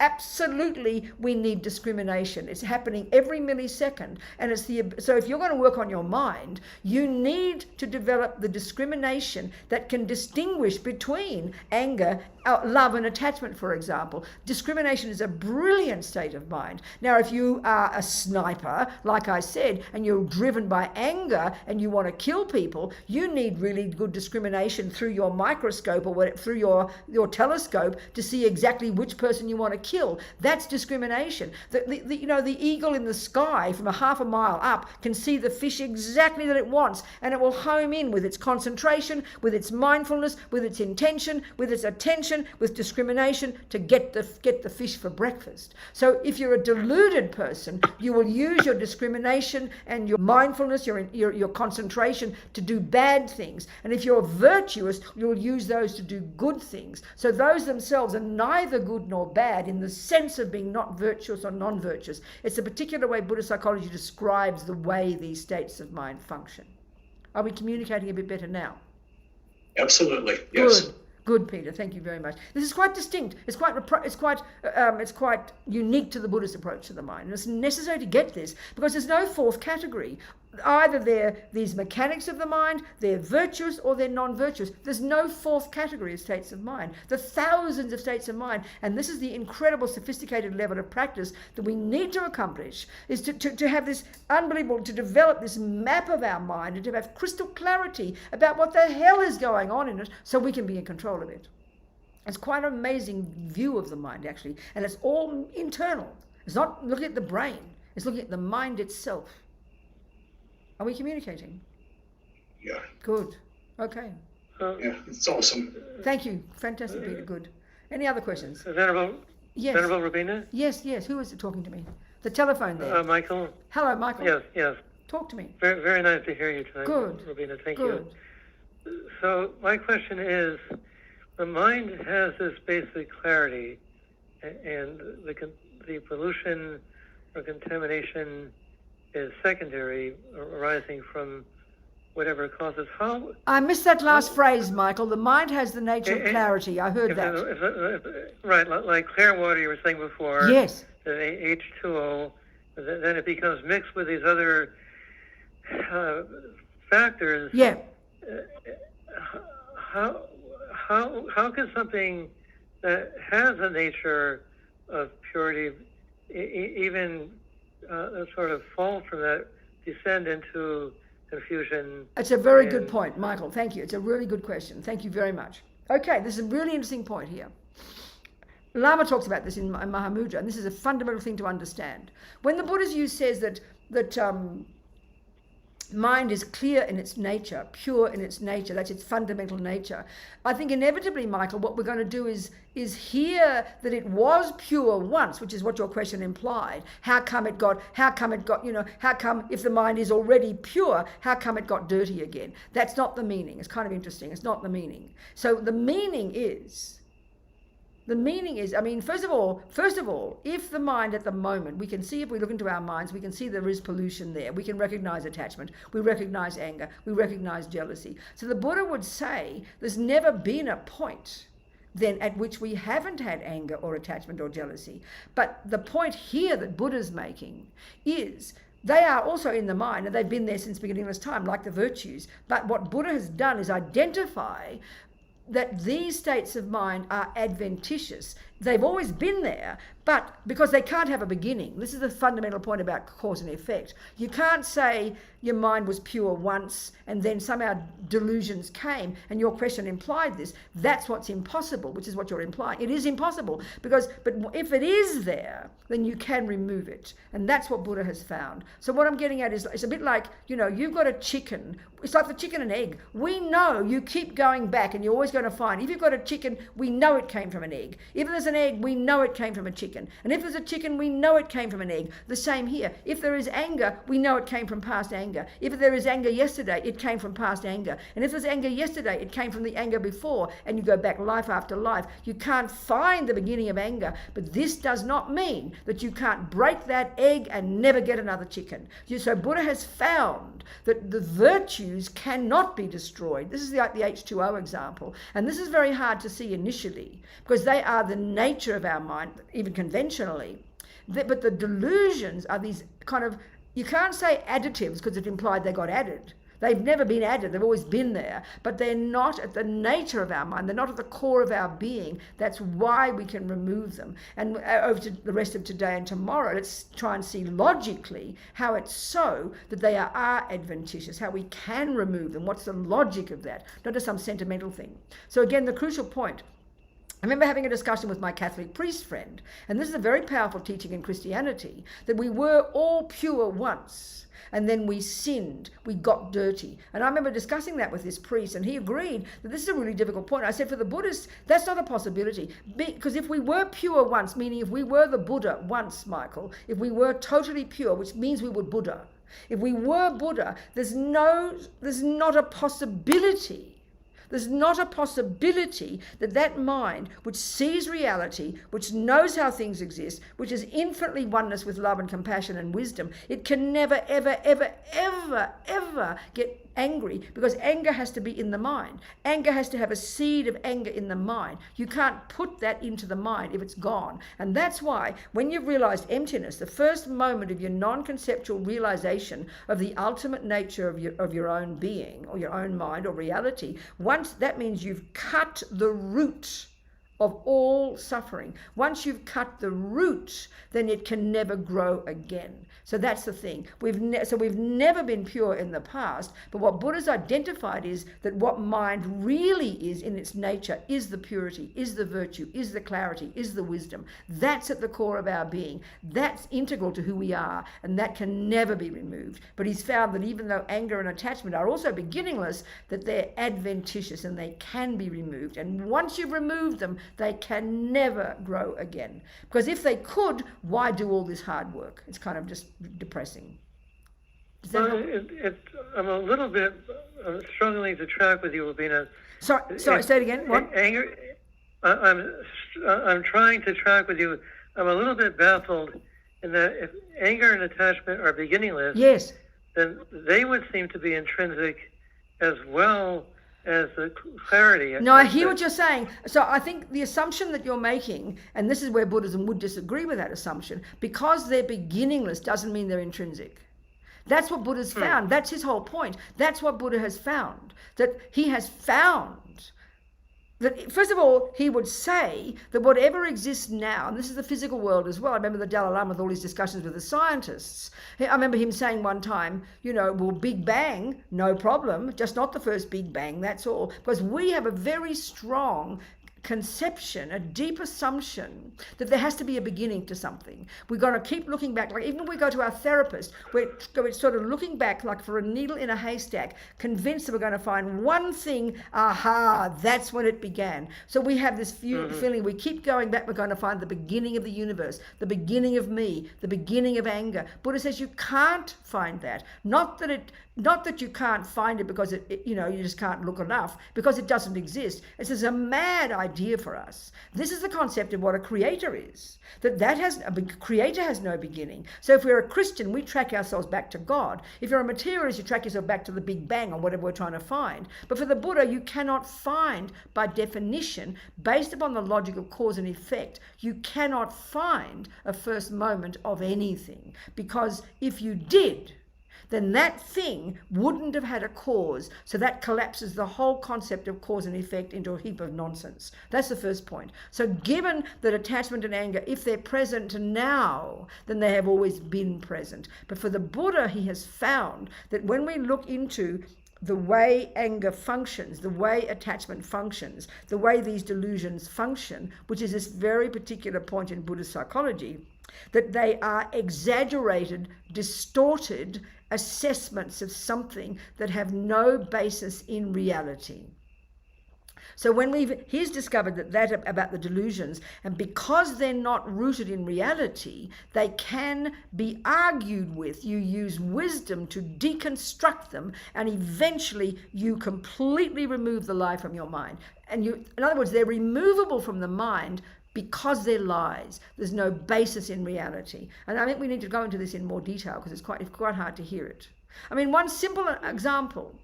absolutely, we need discrimination. It's happening every millisecond. And so if you're going to work on your mind, you need to develop the discrimination that can distinguish between anger, love and attachment, for example. Discrimination is a brilliant state of mind. Now, if you are a sniper, like I said, and you're driven by anger and you want to kill people, you need really good discrimination through your microscope or through your telescope to see exactly which person you want to kill. That's discrimination. The eagle in the sky from a half a mile up can see the fish exactly that it wants, and it will home in with its concentration, with its mindfulness, with its intention, with its attention, with discrimination to get the fish for breakfast. So if you're a deluded person, you will use your discrimination and your mindfulness, your concentration to do bad things. And if you're virtuous, you'll use those to do good things. So those themselves are neither good nor bad in the sense of being not virtuous or non-virtuous. It's a particular way Buddhist psychology describes the way these states of mind function. Are we communicating a bit better now? Absolutely, yes. Good, Peter. Thank you very much. This is quite distinct. It's quite unique to the Buddhist approach to the mind. And it's necessary to get this because there's no fourth category. Either they're these mechanics of the mind, they're virtuous, or they're non-virtuous. There's no fourth category of states of mind. The thousands of states of mind, and this is the incredible sophisticated level of practice that we need to accomplish, is to have this unbelievable, to develop this map of our mind and to have crystal clarity about what the hell is going on in it so we can be in control of it. It's quite an amazing view of the mind, actually, and it's all internal. It's not looking at the brain, it's looking at the mind itself. Are we communicating? Yeah. Good. Okay. Yeah, it's awesome. Thank you. Fantastic, Peter. Good. Any other questions? Venerable? Yes. Venerable Robina? Yes. Who is it talking to me? The telephone there. Michael? Hello, Michael. Yes. Talk to me. Very, very nice to hear you tonight. Good. Robina, thank Good. you. So my question is, the mind has this basic clarity, and the pollution or contamination is secondary, arising from whatever causes. How? I missed that last phrase, Michael. The mind has the nature of clarity. I heard that. Right, like clear water you were saying before. Yes. The H2O, then it becomes mixed with these other factors. Yeah. How can something that has a nature of purity even sort of fall from that, descend into confusion? It's a very good point, Michael. Thank you. It's a really good question. Thank you very much. Okay, this is a really interesting point here. Lama talks about this in Mahamudra, and this is a fundamental thing to understand. When the Buddha's view says that mind is clear in its nature, pure in its nature, that's its fundamental nature, I think inevitably, Michael, what we're going to do is hear that it was pure once, which is what your question implied. How come if the mind is already pure, how come it got dirty again? That's not the meaning. It's kind of interesting. It's not the meaning. So the meaning is, I mean, first of all, if the mind at the moment, we can see, if we look into our minds, we can see there is pollution there. We can recognize attachment. We recognize anger. We recognize jealousy. So the Buddha would say there's never been a point then at which we haven't had anger or attachment or jealousy. But the point here that Buddha's making is they are also in the mind, and they've been there since beginningless time, like the virtues. But what Buddha has done is identify that these states of mind are adventitious. They've always been there, but because they can't have a beginning. This is the fundamental point about cause and effect. You can't say your mind was pure once and then somehow delusions came, and your question implied this. That's what's impossible, which is what you're implying. It is impossible, but if it is there, then you can remove it. And that's what Buddha has found. So what I'm getting at is, it's a bit like, you've got a chicken. It's like the chicken and egg. We know you keep going back and you're always going to find, if you've got a chicken, we know it came from an egg. If there's an egg, we know it came from a chicken. And if there's a chicken, we know it came from an egg. The same here. If there is anger, we know it came from past anger. If there is anger yesterday, it came from past anger. And if there's anger yesterday, it came from the anger before. And you go back life after life. You can't find the beginning of anger. But this does not mean that you can't break that egg and never get another chicken. So Buddha has found that the virtues cannot be destroyed. This is like the H2O example. And this is very hard to see initially because they are the nature of our mind, even conventionally. But the delusions are these kind of, you can't say additives because it implied they got added. They've never been added. They've always been there. But they're not at the nature of our mind. They're not at the core of our being. That's why we can remove them. And over to the rest of today and tomorrow, let's try and see logically how it's so that they are adventitious, how we can remove them. What's the logic of that? Not just some sentimental thing. So again, the crucial point, I remember having a discussion with my Catholic priest friend, and this is a very powerful teaching in Christianity, that we were all pure once. And then we sinned, we got dirty. And I remember discussing that with this priest, and he agreed that this is a really difficult point. I said, for the Buddhists, that's not a possibility. Because if we were pure once, meaning if we were the Buddha once, Michael, if we were totally pure, which means we were Buddha. If we were Buddha, there's not a possibility. There's not a possibility that mind, which sees reality, which knows how things exist, which is infinitely oneness with love and compassion and wisdom, it can never, ever, ever, ever, ever get angry, because anger has to be in the mind. Anger has to have a seed of anger in the mind. You can't put that into the mind if it's gone. And that's why when you've realized emptiness, the first moment of your non-conceptual realization of the ultimate nature of your own being or your own mind or reality, once that means you've cut the root of all suffering. Once you've cut the root, then it can never grow again. So that's the thing. We've never been pure in the past, but what Buddha's identified is that what mind really is in its nature is the purity, is the virtue, is the clarity, is the wisdom. That's at the core of our being. That's integral to who we are, and that can never be removed. But he's found that even though anger and attachment are also beginningless, that they're adventitious and they can be removed. And once you've removed them, they can never grow again. Because if they could, why do all this hard work? It's kind of just depressing. I'm a little bit struggling to track with you, Robina. Sorry, say it again. What? Anger. I'm trying to track with you. I'm a little bit baffled in that if anger and attachment are beginningless, yes, then they would seem to be intrinsic as well as the clarity. No, I hear what you're saying. So I think the assumption that you're making, and this is where Buddhism would disagree with that assumption, because they're beginningless doesn't mean they're intrinsic. That's what Buddha's found. That's his whole point. That's what Buddha has found. That he has found that, first of all, he would say that whatever exists now, and this is the physical world as well. I remember the Dalai Lama with all his discussions with the scientists. I remember him saying one time, well, Big Bang, no problem, just not the first Big Bang, that's all. Because we have a very strong conception, a deep assumption that there has to be a beginning to something. We've got to keep looking back. Like even when we go to our therapist, we're sort of looking back like for a needle in a haystack, convinced that we're going to find one thing, aha, that's when it began. So we have this feeling, we keep going back, we're going to find the beginning of the universe, the beginning of me, the beginning of anger. Buddha says you can't find that. Not that you can't find it because you just can't look enough, because it doesn't exist. This is a mad idea for us. This is the concept of what a creator is. A creator has no beginning. So if we're a Christian, we track ourselves back to God. If you're a materialist, you track yourself back to the Big Bang or whatever we're trying to find. But for the Buddha, you cannot find, by definition, based upon the logic of cause and effect, you cannot find a first moment of anything. Because if you did, then that thing wouldn't have had a cause. So that collapses the whole concept of cause and effect into a heap of nonsense. That's the first point. So given that attachment and anger, if they're present now, then they have always been present. But for the Buddha, he has found that when we look into the way anger functions, the way attachment functions, the way these delusions function, which is this very particular point in Buddhist psychology, that they are exaggerated, distorted assessments of something that have no basis in reality. So he's discovered that about the delusions, and because they're not rooted in reality, they can be argued with. You use wisdom to deconstruct them, and eventually you completely remove the lie from your mind. And in other words, they're removable from the mind because they're lies. There's no basis in reality. And I think we need to go into this in more detail because it's quite hard to hear it. I mean, one simple example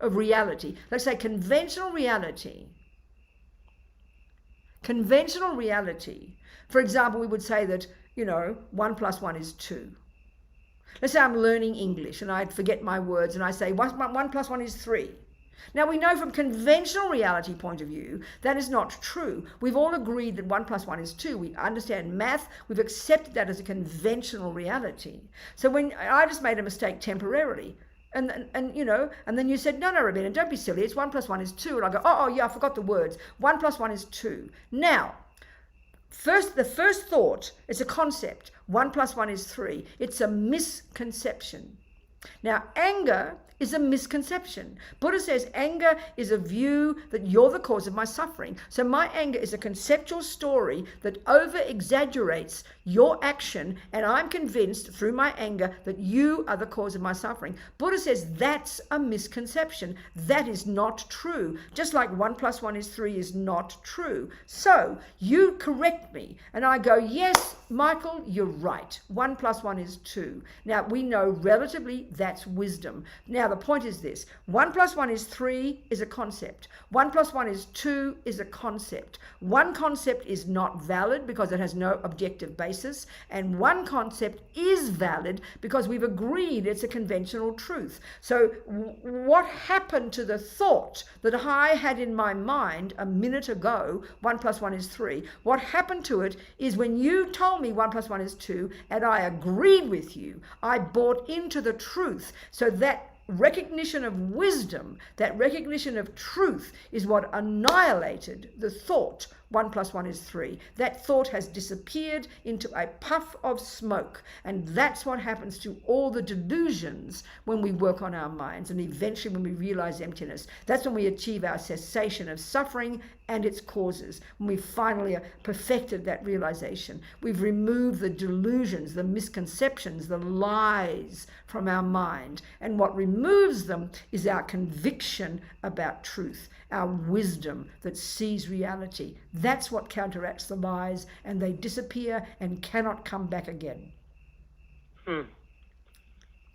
of reality, let's say conventional reality. Conventional reality, for example, we would say that, 1 + 1 is 2. Let's say I'm learning English and I forget my words and I say 1 + 1 is 3. Now, we know from conventional reality point of view, that is not true. We've all agreed that 1 + 1 is 2. We understand math. We've accepted that as a conventional reality. So when I just made a mistake temporarily, and then you said, no, Robina, don't be silly. It's 1 + 1 is 2. And I go, oh, yeah, I forgot the words. 1 + 1 is 2. Now, the first thought is a concept. 1 + 1 is 3. It's a misconception. Now, anger is a misconception. Buddha says anger is a view that you're the cause of my suffering. So my anger is a conceptual story that over-exaggerates your action, and I'm convinced through my anger that you are the cause of my suffering. Buddha says that's a misconception. That is not true. Just like 1 + 1 is 3 is not true. So you correct me, and I go, yes, Michael, you're right. 1 + 1 is 2. Now, we know relatively that's wisdom. Now, Now, the point is this. 1 + 1 is 3 is a concept. 1 + 1 is 2 is a concept. One concept is not valid because it has no objective basis, and one concept is valid because we've agreed it's a conventional truth. So what happened to the thought that I had in my mind a minute ago, 1 + 1 is 3, what happened to it is when you told me 1 + 1 is 2 and I agreed with you, I bought into the truth. So that recognition of wisdom, that recognition of truth is what annihilated the thought 1 + 1 is 3. That thought has disappeared into a puff of smoke, and that's what happens to all the delusions when we work on our minds, and eventually when we realize emptiness. That's when we achieve our cessation of suffering and its causes, when we finally perfected that realization. We've removed the delusions, the misconceptions, the lies from our mind, and what removes them is our conviction about truth, our wisdom that sees reality. That's what counteracts the lies, and they disappear and cannot come back again. Does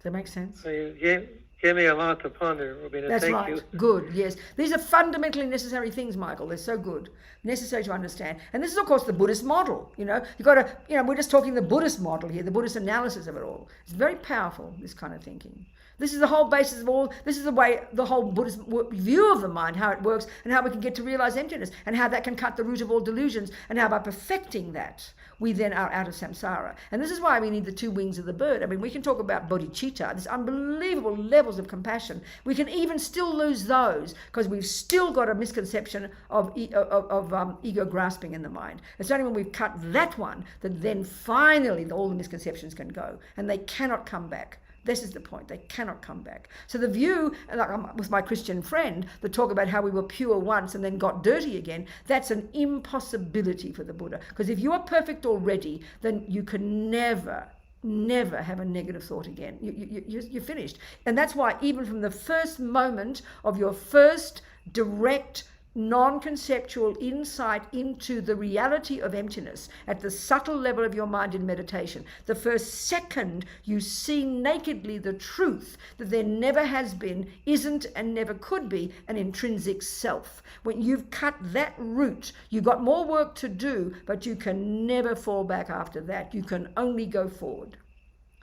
that make sense? So you gave me a lot to ponder, Robina. That's Thank right. you. Good, yes. These are fundamentally necessary things, Michael. They're so good. Necessary to understand. And this is, of course, the Buddhist model. You've got to, we're just talking the Buddhist model here, the Buddhist analysis of it all. It's very powerful, this kind of thinking. This is the whole basis of all, this is the way, the whole Buddhist view of the mind, how it works, and how we can get to realize emptiness, and how that can cut the root of all delusions, and how by perfecting that, we then are out of samsara. And this is why we need the two wings of the bird. I mean, we can talk about bodhicitta, this unbelievable levels of compassion. We can even still lose those, because we've still got a misconception of ego grasping in the mind. It's only when we've cut that one that then finally all the misconceptions can go, and they cannot come back. This is the point. They cannot come back. So the view, like with my Christian friend, the talk about how we were pure once and then got dirty again, that's an impossibility for the Buddha. Because if you are perfect already, then you can never have a negative thought again. You're finished. And that's why even from the first moment of your first direct non-conceptual insight into the reality of emptiness at the subtle level of your mind in meditation, the first second you see nakedly the truth that there never has been, isn't, and never could be an intrinsic self. When you've cut that root, you've got more work to do, but you can never fall back after that. You can only go forward.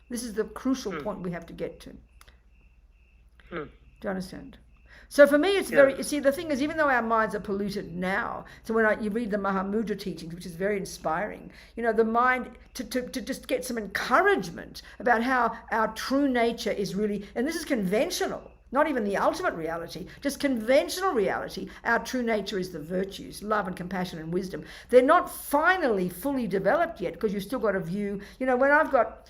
This is the crucial point we have to get to. Do you understand? So for me, it's very, see, the thing is, even though our minds are polluted now, so when you read the Mahayana teachings, which is very inspiring, the mind, to just get some encouragement about how our true nature is really, and this is conventional, not even the ultimate reality, just conventional reality. Our true nature is the virtues, love and compassion and wisdom. They're not finally fully developed yet, because you've still got a view, when I've got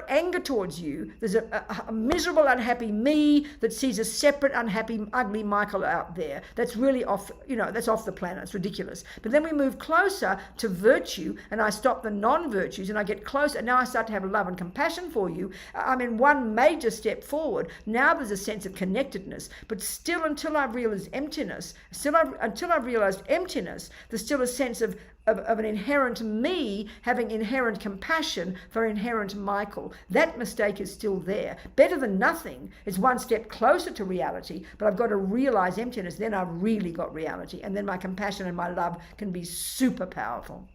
anger towards you, there's a miserable, unhappy me that sees a separate, unhappy, ugly Michael out there. That's really off, that's off the planet. It's ridiculous. But then we move closer to virtue, and I stop the non-virtues, and I get closer. Now I start to have love and compassion for you. I'm in one major step forward. Now there's a sense of connectedness. But still, until I've realized emptiness, there's still a sense of an inherent me having inherent compassion for inherent Michael. That mistake is still there. Better than nothing. It's one step closer to reality, but I've got to realize emptiness. Then I've really got reality. And then my compassion and my love can be super powerful,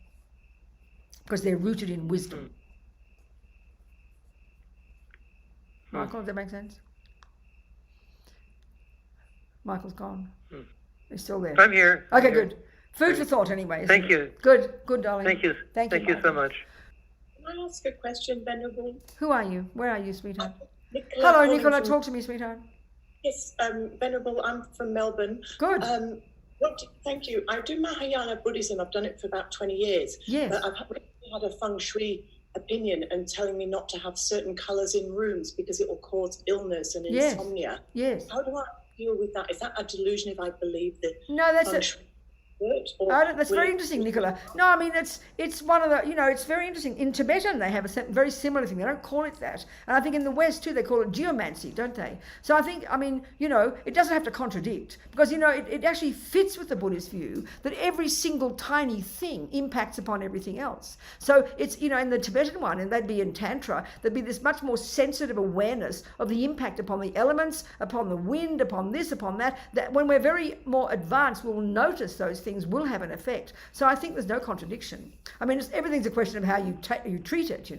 because they're rooted in wisdom. Michael, does that make sense? Michael's gone. He's still there. I'm here. Okay, good. Food for thought, anyway. Thank you. Good, darling. Thank you. Thank you so much. Can I ask a question, Venerable? Who are you? Where are you, sweetheart? Nicola. Hello, Nicola. Talk to me, sweetheart. Yes, Venerable. I'm from Melbourne. Good. Thank you. I do Mahayana Buddhism. I've done it for about 20 years. Yes. But I've had a feng shui opinion and telling me not to have certain colours in rooms because it will cause illness and insomnia. Yes. How do I deal with that? Is that a delusion if I believe that? No, that's feng shui That's very interesting, Nicola. No, I mean, it's one of the, it's very interesting. In Tibetan, they have a very similar thing. They don't call it that. And I think in the West, too, they call it geomancy, don't they? So I think, it doesn't have to contradict, because, it actually fits with the Buddhist view that every single tiny thing impacts upon everything else. So it's, in the Tibetan one, and they'd be in Tantra, there'd be this much more sensitive awareness of the impact upon the elements, upon the wind, upon this, upon that when we're very more advanced, we'll notice those things will have an effect. So I think there's no contradiction. I mean, everything's a question of how you treat it,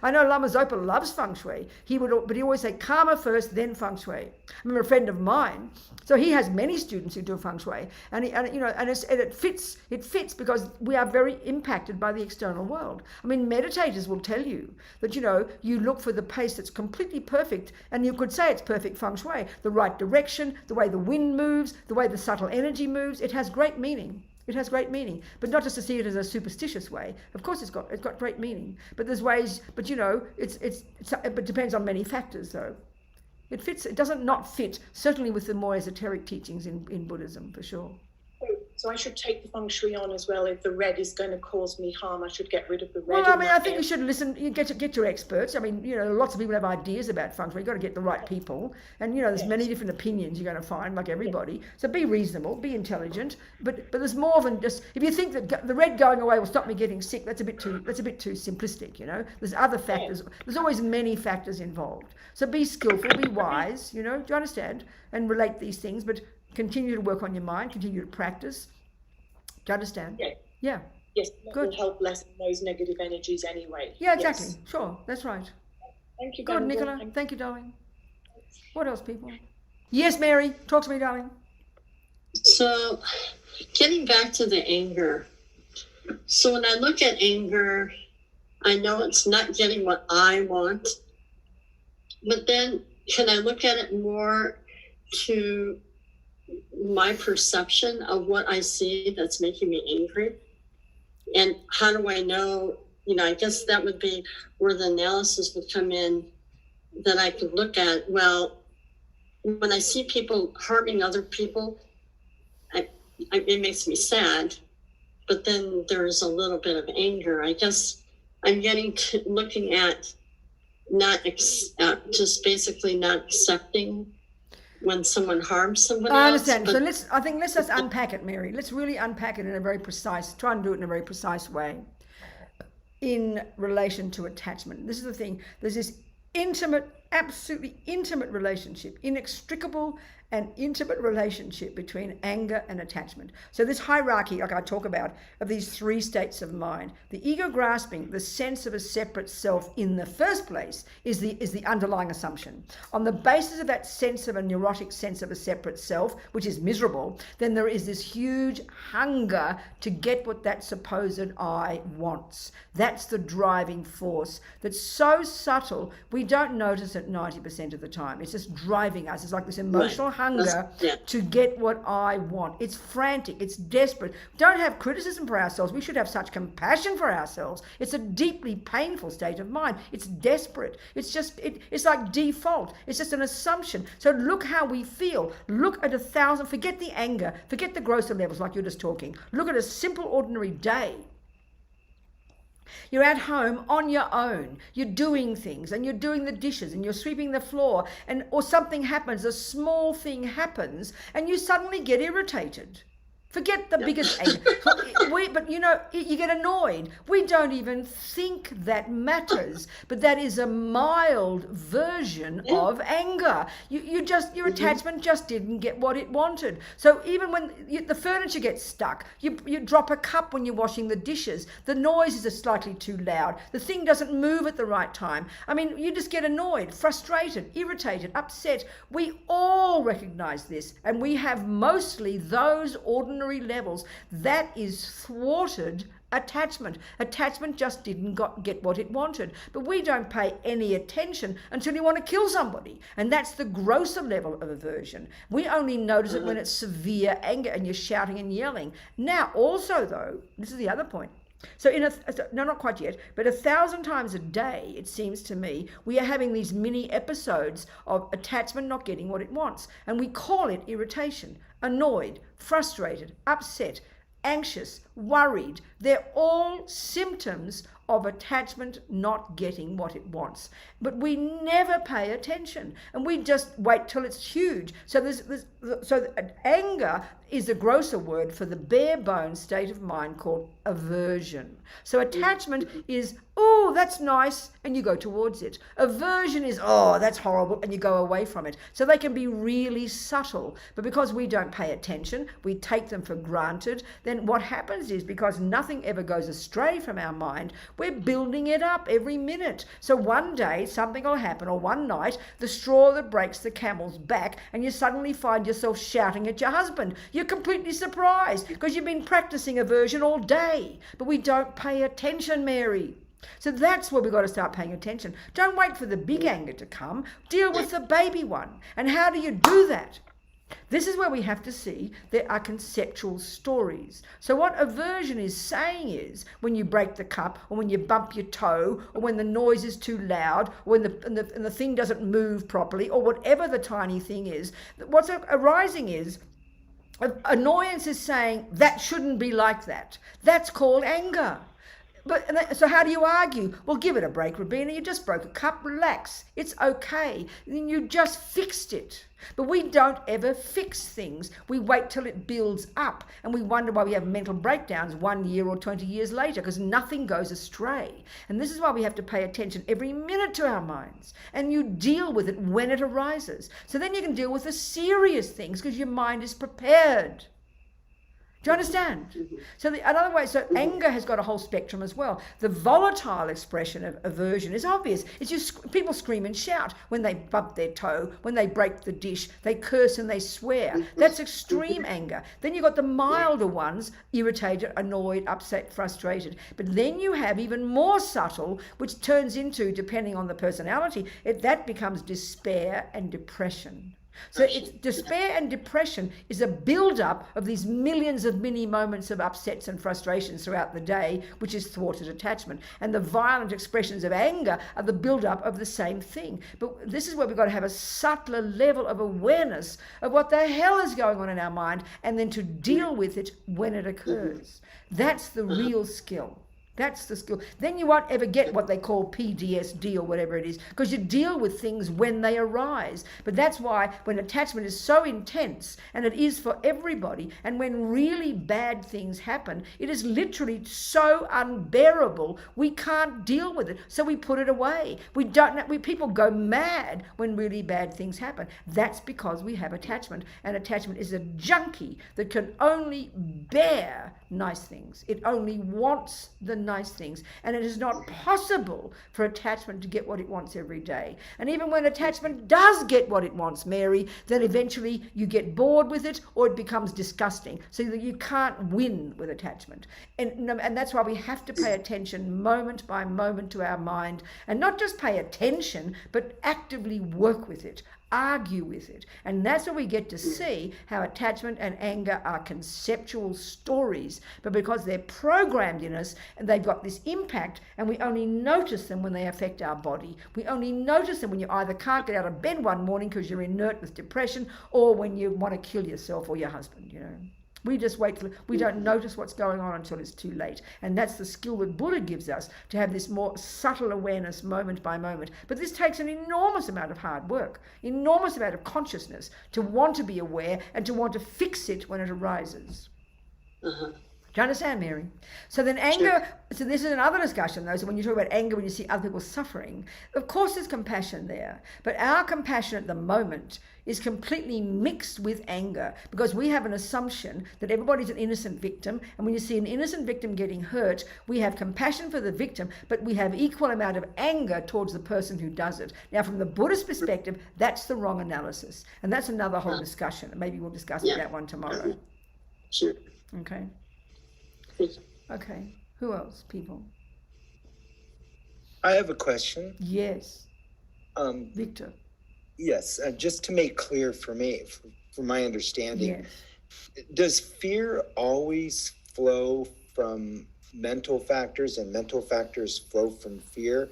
I know Lama Zopa loves feng shui. But he always say karma first, then feng shui. I remember a friend of mine, so he has many students who do feng shui, and it fits because we are very impacted by the external world. I mean, meditators will tell you that, you look for the pace that's completely perfect, and you could say it's perfect feng shui, the right direction, the way the wind moves, the way the subtle energy moves. It has great meaning. It has great meaning, but not just to see it as a superstitious way. Of course, it's got great meaning, but there's ways. But it depends on many factors, though. It fits. It doesn't not fit. Certainly with the more esoteric teachings in Buddhism, for sure. So I should take the feng shui on as well. If the red is going to cause me harm, I should get rid of the red. Well, I mean, I think you should listen. You get your experts. I mean, lots of people have ideas about feng shui. You've got to get the right people, and there's many different opinions you're going to find, like everybody. So be reasonable, be intelligent, but there's more than just. If you think that the red going away will stop me getting sick, that's a bit too simplistic. There's other factors. There's always many factors involved. So be skillful, be wise. Do you understand? And relate these things, but continue to work on your mind, continue to practice. Do you understand? Yeah. Yeah. Yes, that will help lessen those negative energies anyway. Yeah, exactly. Yes. Sure, that's right. Thank you, Good, Nicola. Thank you, darling. What else, people? Yes, Mary. Talk to me, darling. So, getting back to the anger. So when I look at anger, I know it's not getting what I want. But then can I look at it more to my perception of what I see that's making me angry? And how do I know, I guess that would be where the analysis would come in, that I could look at, well, when I see people harming other people, it makes me sad, but then there's a little bit of anger. I guess I'm looking at just basically not accepting when someone harms someone else. I understand. So let's just unpack it, Mary. Let's really unpack it in a very precise, try and do it in a very precise way in relation to attachment. This is the thing. There's this intimate, absolutely intimate relationship, inextricable and intimate relationship between anger and attachment. So this hierarchy, like I talk about, of these three states of mind, the ego grasping, the sense of a separate self in the first place is the underlying assumption. On the basis of that sense of a neurotic sense of a separate self, which is miserable, then there is this huge hunger to get what that supposed I wants. That's the driving force that's so subtle, we don't notice it 90% of the time. It's just driving us. It's like this emotional hunger to get what I want. It's frantic. It's desperate. Don't have criticism for ourselves. We should have such compassion for ourselves. It's a deeply painful state of mind. It's desperate. It's just, it's like default. It's just an assumption. So look how we feel. Look at 1,000, forget the anger, forget the grosser levels like you're just talking. Look at a simple, ordinary day. You're at home on your own, you're doing things, and you're doing the dishes, and you're sweeping the floor, or something happens, a small thing happens, and you suddenly get irritated. Forget the biggest anger. But you get annoyed. We don't even think that matters, but that is a mild version of anger. Your attachment just didn't get what it wanted. So even when the furniture gets stuck, you drop a cup when you're washing the dishes. The noise is slightly too loud. The thing doesn't move at the right time. I mean, you just get annoyed, frustrated, irritated, upset. We all recognize this, and we have mostly those ordinary levels. That is thwarted attachment. Attachment just didn't get what it wanted. But we don't pay any attention until you want to kill somebody. And that's the grosser level of aversion. We only notice it when it's severe anger and you're shouting and yelling. Now, also though, this is the other point. So no, not quite yet, but 1,000 times a day, it seems to me, we are having these mini episodes of attachment not getting what it wants. And we call it irritation, annoyed, frustrated, upset, anxious, worried. They're all symptoms of attachment not getting what it wants. But we never pay attention, and we just wait till it's huge. So anger is a grosser word for the bare bones state of mind called aversion. So attachment is, oh, that's nice, and you go towards it. Aversion is, oh, that's horrible, and you go away from it. So they can be really subtle, but because we don't pay attention, we take them for granted, then what happens is, because nothing ever goes astray from our mind, we're building it up every minute. So one day something will happen, or one night, the straw that breaks the camel's back, and you suddenly find yourself shouting at your husband. You're completely surprised because you've been practicing aversion all day. But we don't pay attention, Mary. So that's where we've got to start paying attention. Don't wait for the big anger to come. Deal with the baby one. And how do you do that? This is where we have to see there are conceptual stories. So what aversion is saying is, when you break the cup, or when you bump your toe, or when the noise is too loud, or when the thing doesn't move properly, or whatever the tiny thing is, what's arising is, annoyance is saying, that shouldn't be like that. That's called anger. So how do you argue? Well, give it a break, Robina. You just broke a cup. Relax. It's okay. You just fixed it. But we don't ever fix things. We wait till it builds up, and we wonder why we have mental breakdowns 1 year or 20 years later, because nothing goes astray. And this is why we have to pay attention every minute to our minds, and you deal with it when it arises. So then you can deal with the serious things because your mind is prepared. Do you understand? So another way, so anger has got a whole spectrum as well. The volatile expression of aversion is obvious. It's just people scream and shout when they bump their toe, when they break the dish, they curse and they swear. That's extreme anger. Then you've got the milder ones, irritated, annoyed, upset, frustrated. But then you have even more subtle, which turns into, depending on the personality, that becomes despair and depression. So despair and depression is a build-up of these millions of mini moments of upsets and frustrations throughout the day, which is thwarted attachment. And the violent expressions of anger are the build-up of the same thing. But this is where we've got to have a subtler level of awareness of what the hell is going on in our mind, and then to deal with it when it occurs. That's the real skill. That's the skill. Then you won't ever get what they call PTSD or whatever it is, because you deal with things when they arise. But that's why when attachment is so intense, and it is for everybody, and when really bad things happen, it is literally so unbearable, we can't deal with it. So we put it away. People go mad when really bad things happen. That's because we have attachment. And attachment is a junkie that can only bear nice things. It only wants the nice things, and it is not possible for attachment to get what it wants every day. And even when attachment does get what it wants, Mary, then eventually you get bored with it, or it becomes disgusting, so that you can't win with attachment. And that's why we have to pay attention moment by moment to our mind, and not just pay attention, but actively work with it, argue with it. And that's where we get to see how attachment and anger are conceptual stories, but because they're programmed in us, and they've got this impact, and we only notice them when they affect our body. We only notice them when you either can't get out of bed one morning because you're inert with depression, or when you want to kill yourself or your husband, We just wait till we don't notice what's going on until it's too late. And that's the skill that Buddha gives us, to have this more subtle awareness moment by moment. But this takes an enormous amount of hard work, enormous amount of consciousness, to want to be aware and to want to fix it when it arises. Do you understand, Mary? So then anger, so this is another discussion though. So when you talk about anger, when you see other people suffering, of course there's compassion there. But our compassion at the moment is completely mixed with anger, because we have an assumption that everybody's an innocent victim. And when you see an innocent victim getting hurt, we have compassion for the victim, but we have equal amount of anger towards the person who does it. Now, from the Buddhist perspective, that's the wrong analysis. And that's another whole discussion. Maybe we'll discuss that one tomorrow. Sure. Okay. Okay. Who else? People? I have a question. Yes. Victor. Yes. Just to make clear for me, for my understanding, does fear always flow from mental factors, and mental factors flow from fear?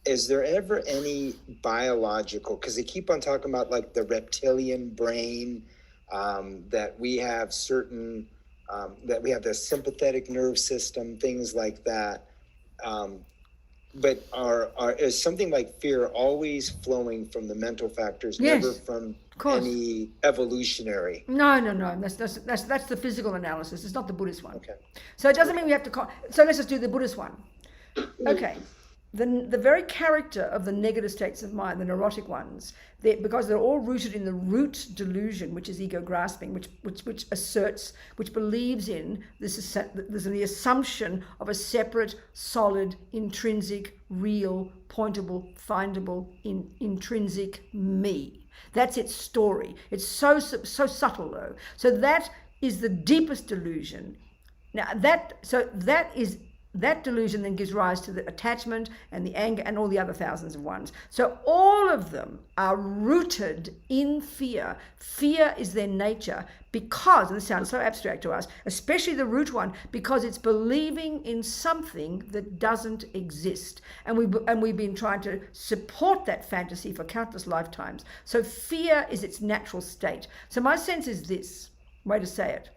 Is there ever any biological, because they keep on talking about like the reptilian brain, that we have certain that we have the sympathetic nerve system, things like that. But is something like fear always flowing from the mental factors, Yes, never from of course. any evolutionary? No. That's the physical analysis. It's not the Buddhist one. Okay. So it doesn't mean we have to. So let's just do the Buddhist one. Okay. The very character of the negative states of mind, the neurotic ones, because they're all rooted in the root delusion, which is ego grasping, which asserts, which believes in this, there's the assumption of a separate, solid, intrinsic, real, pointable, findable, intrinsic me. That's its story. It's so subtle though. So that is the deepest delusion. Now that delusion then gives rise to the attachment and the anger and all the other thousands of ones. So all of them are rooted in fear. Fear is their nature because, and this sounds so abstract to us, especially the root one, because it's believing in something that doesn't exist. And we've been trying to support that fantasy for countless lifetimes. So fear is its natural state. So my sense is this, way to say it.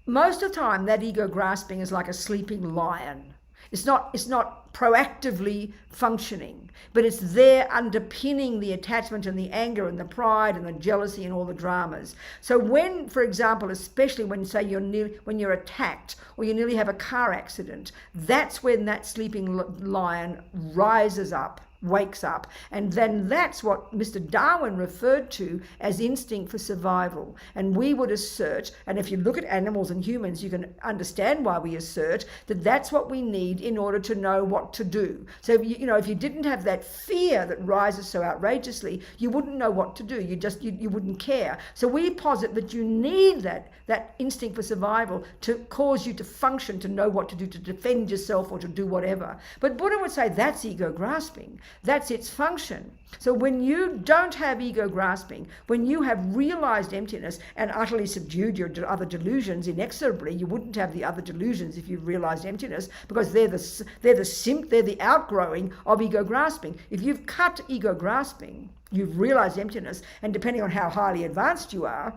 Most of the time, that ego grasping is like a sleeping lion. It's not proactively functioning, but it's there underpinning the attachment and the anger and the pride and the jealousy and all the dramas. So when, for example, especially when, say, when you're attacked or you nearly have a car accident, that's when that sleeping lion rises up, wakes up, and then that's what Mr. Darwin referred to as instinct for survival. And we would assert, and if you look at animals and humans, you can understand why we assert that that's what we need in order to know what to do. So if you didn't have that fear that rises so outrageously, you wouldn't know what to do. You wouldn't care. So we posit that you need that instinct for survival to cause you to function, to know what to do, to defend yourself or to do whatever. But Buddha would say that's ego grasping. That's its function. So when you don't have ego grasping, when you have realized emptiness and utterly subdued your other delusions inexorably, you wouldn't have the other delusions if you've realized emptiness, because they're the outgrowing of ego grasping. If you've cut ego grasping, you've realized emptiness, and depending on how highly advanced you are,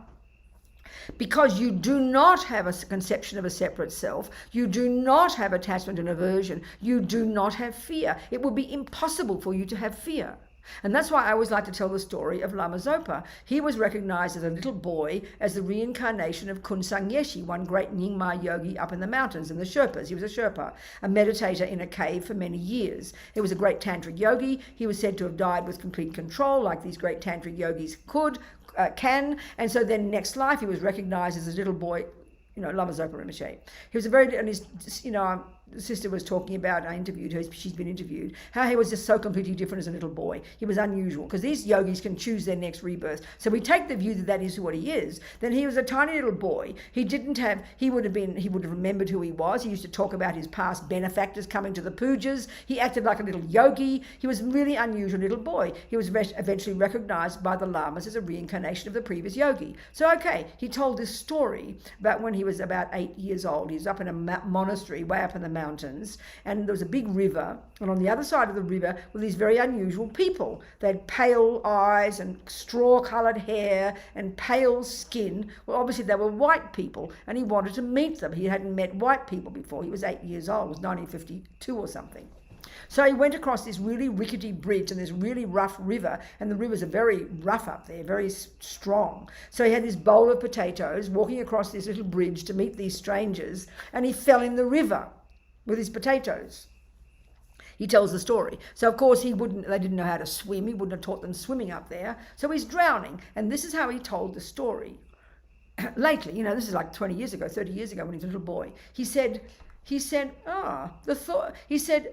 because you do not have a conception of a separate self, you do not have attachment and aversion, you do not have fear. It would be impossible for you to have fear. And that's why I always like to tell the story of Lama Zopa. He was recognized as a little boy as the reincarnation of Kunsang Yeshe, one great Nyingma yogi up in the mountains, in the Sherpas. He was a Sherpa, a meditator in a cave for many years. He was a great tantric yogi. He was said to have died with complete control, like these great tantric yogis can. And so then next life he was recognized as a little boy, Lama Zopa Rinpoche. He was and his, the sister was talking about, I interviewed her, she's been interviewed, how he was just so completely different as a little boy. He was unusual, because these yogis can choose their next rebirth. So we take the view that that is what he is. Then he was a tiny little boy. He would have remembered who he was. He used to talk about his past benefactors coming to the pujas. He acted like a little yogi. He was a really unusual little boy. He was eventually recognized by the lamas as a reincarnation of the previous yogi. So, okay, he told this story about when he was about 8 years old. He was up in a monastery way up in the mountains, and there was a big river, and on the other side of the river were these very unusual people. They had pale eyes and straw-coloured hair and pale skin. Well, obviously they were white people, and he wanted to meet them. He hadn't met white people before. He was 8 years old. It was 1952 or something. So he went across this really rickety bridge and this really rough river, and the rivers are very rough up there, very strong. So he had this bowl of potatoes walking across this little bridge to meet these strangers, and he fell in the river with his potatoes. He tells the story. So of course they didn't know how to swim. He wouldn't have taught them swimming up there. So he's drowning. And this is how he told the story. Lately, this is like 20 years ago, 30 years ago when he was a little boy. He said,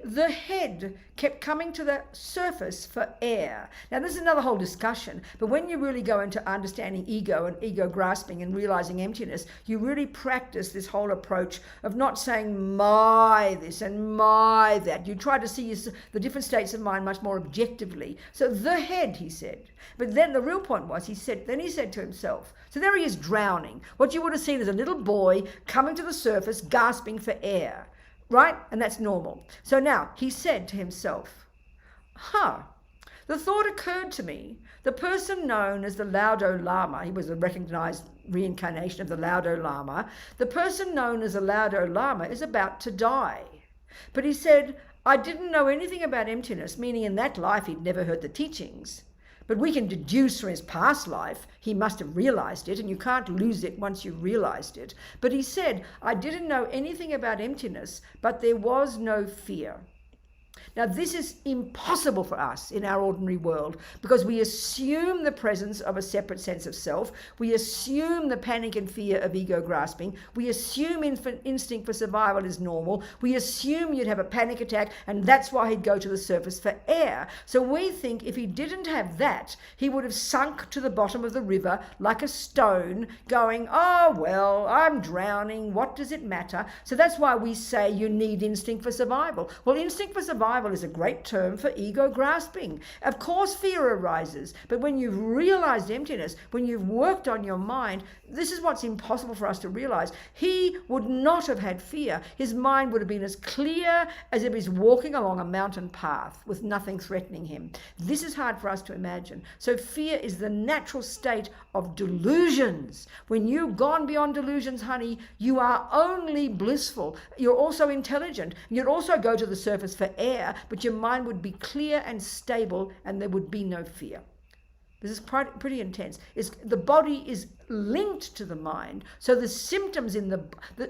the head kept coming to the surface for air. Now, this is another whole discussion, but when you really go into understanding ego and ego grasping and realizing emptiness, you really practice this whole approach of not saying my this and my that. You try to see the different states of mind much more objectively. So the head, he said. But then the real point was, he said to himself, so there he is drowning. What you would have seen is a little boy coming to the surface, gasping for air, right? And that's normal. So now he said to himself, The thought occurred to me, the person known as the Laudo Lama, he was a recognized reincarnation of the Laudo Lama, the person known as the Laudo Lama is about to die. But he said, I didn't know anything about emptiness, meaning in that life he'd never heard the teachings. But we can deduce from his past life, he must have realized it, and you can't lose it once you've realized it. But he said, I didn't know anything about emptiness, but there was no fear. Now, this is impossible for us in our ordinary world because we assume the presence of a separate sense of self. We assume the panic and fear of ego grasping. We assume instinct for survival is normal. We assume you'd have a panic attack and that's why he'd go to the surface for air. So we think if he didn't have that, he would have sunk to the bottom of the river like a stone going, oh, well, I'm drowning. What does it matter? So that's why we say you need instinct for survival. Well, instinct for survival is a great term for ego grasping. Of course fear arises, but when you've realized emptiness, when you've worked on your mind, this is what's impossible for us to realize. He would not have had fear. His mind would have been as clear as if he's walking along a mountain path with nothing threatening him. This is hard for us to imagine. So fear is the natural state of delusions. When you've gone beyond delusions, honey, you are only blissful. You're also intelligent. You'd also go to the surface for air, but your mind would be clear and stable and there would be no fear. This is pretty intense. The body is linked to the mind. So the symptoms in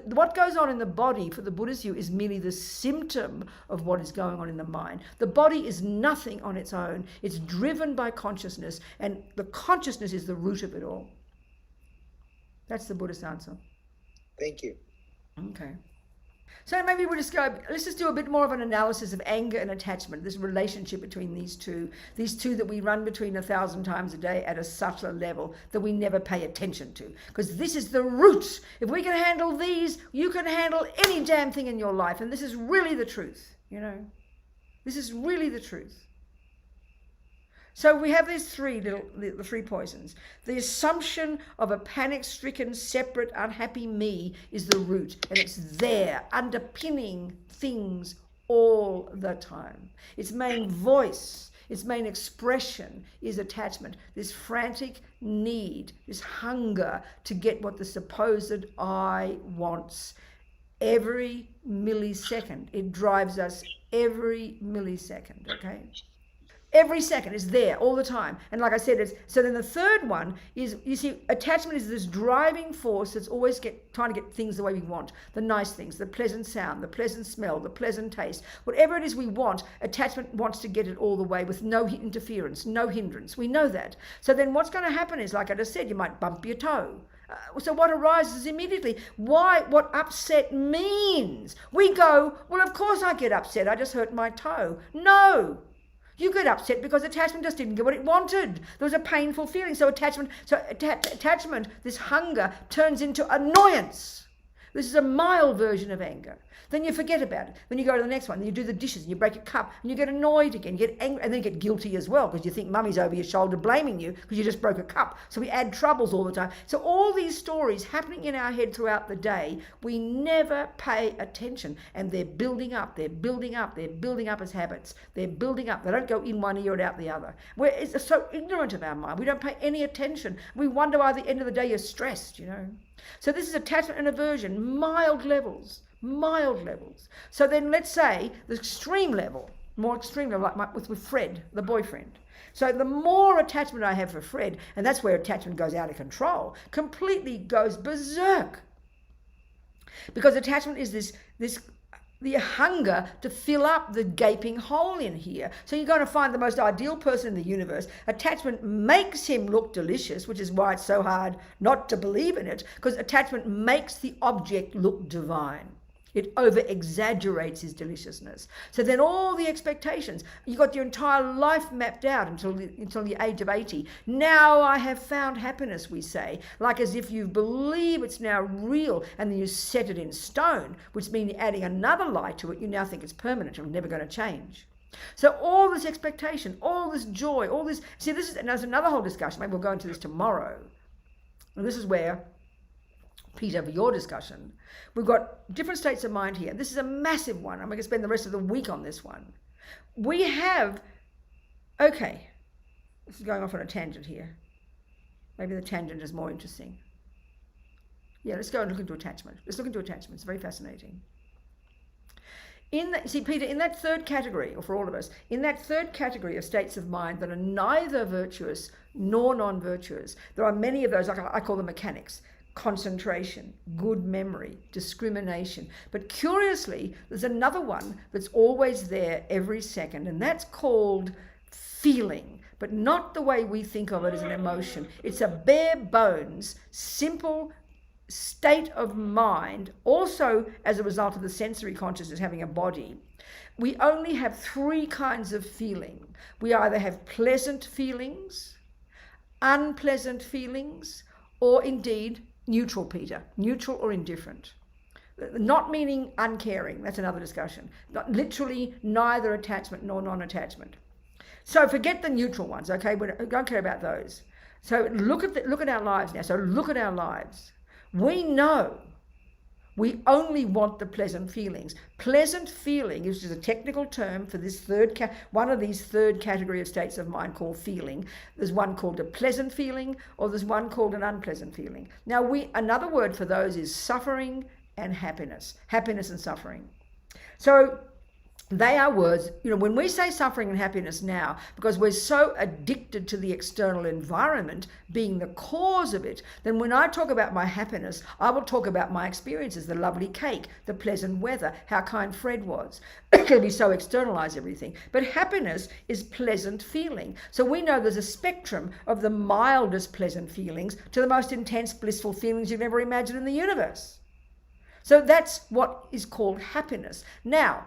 what goes on in the body for the Buddhist view is merely the symptom of what is going on in the mind. The body is nothing on its own. It's driven by consciousness, and the consciousness is the root of it all. That's the Buddhist answer. Thank you. Okay. So maybe we'll just go, let's just do a bit more of an analysis of anger and attachment, this relationship between these two that we run between 1,000 times a day at a subtler level that we never pay attention to. Because this is the root. If we can handle these, you can handle any damn thing in your life. And this is really the truth, you know. This is really the truth. So we have these the three poisons. The assumption of a panic-stricken, separate, unhappy me is the root, and it's there, underpinning things all the time. Its main voice, its main expression is attachment, this frantic need, this hunger to get what the supposed I wants. Every millisecond, it drives us every millisecond, okay? Every second is there all the time. And like I said, so then the third one is, you see, attachment is this driving force that's always trying to get things the way we want. The nice things, the pleasant sound, the pleasant smell, the pleasant taste. Whatever it is we want, attachment wants to get it all the way with no interference, no hindrance. We know that. So then what's going to happen is, like I just said, you might bump your toe. So what arises immediately? What upset means? We go, well, of course I get upset. I just hurt my toe. No. You get upset because attachment just didn't get what it wanted. There was a painful feeling. So attachment, this hunger turns into annoyance. This is a mild version of anger. Then you forget about it. Then you go to the next one, then you do the dishes, and you break a cup, and you get annoyed again, you get angry, and then you get guilty as well, because you think mummy's over your shoulder blaming you because you just broke a cup. So we add troubles all the time. So all these stories happening in our head throughout the day, we never pay attention, and they're building up, they're building up, they're building up as habits. They're building up. They don't go in one ear and out the other. We're so ignorant of our mind. We don't pay any attention. We wonder why at the end of the day you're stressed, you know. So this is attachment and aversion, mild levels. So then let's say the extreme level, more extreme level, like with Fred, the boyfriend. So the more attachment I have for Fred, and that's where attachment goes out of control, completely goes berserk. Because attachment is the hunger to fill up the gaping hole in here. So you're going to find the most ideal person in the universe. Attachment makes him look delicious, which is why it's so hard not to believe in it, because attachment makes the object look divine. It over-exaggerates his deliciousness. So then all the expectations, you've got your entire life mapped out until the age of 80. Now I have found happiness, we say, like as if you believe it's now real, and then you set it in stone, which means you're adding another lie to it. You now think it's permanent and never going to change. So all this expectation, all this joy, all this, see, there's another whole discussion. Maybe we'll go into this tomorrow. And this is where, Peter, for your discussion, we've got different states of mind here. This is a massive one. I'm going to spend the rest of the week on this one. We have Okay, this is going off on a tangent here. Maybe the tangent is more interesting. Yeah, let's go and look into attachment. Let's look into attachment. It's very fascinating. See, Peter, in that third category, or for all of us, in that third category of states of mind that are neither virtuous nor non-virtuous, there are many of those, like I call them mechanics: concentration, good memory, discrimination. But curiously, there's another one that's always there every second, and that's called feeling, but not the way we think of it as an emotion. It's a bare bones, simple state of mind, also as a result of the sensory consciousness having a body. We only have three kinds of feeling. We either have pleasant feelings, unpleasant feelings, or indeed neutral, Peter, neutral or indifferent. Not meaning uncaring, that's another discussion. Not literally neither attachment nor non-attachment. So forget the neutral ones, okay? We don't care about those. So look at our lives now. So look at our lives. We know we only want the pleasant feelings. Pleasant feeling, which is a technical term for this one of these third category of states of mind called feeling. There's one called a pleasant feeling, or there's one called an unpleasant feeling. Now, another word for those is suffering and happiness and suffering. So they are words, when we say suffering and happiness now, because we're so addicted to the external environment being the cause of it, then when I talk about my happiness, I will talk about my experiences: the lovely cake, the pleasant weather, how kind Fred was. Because we so externalize everything. But happiness is pleasant feeling. So we know there's a spectrum of the mildest pleasant feelings to the most intense blissful feelings you've ever imagined in the universe. So that's what is called happiness. Now,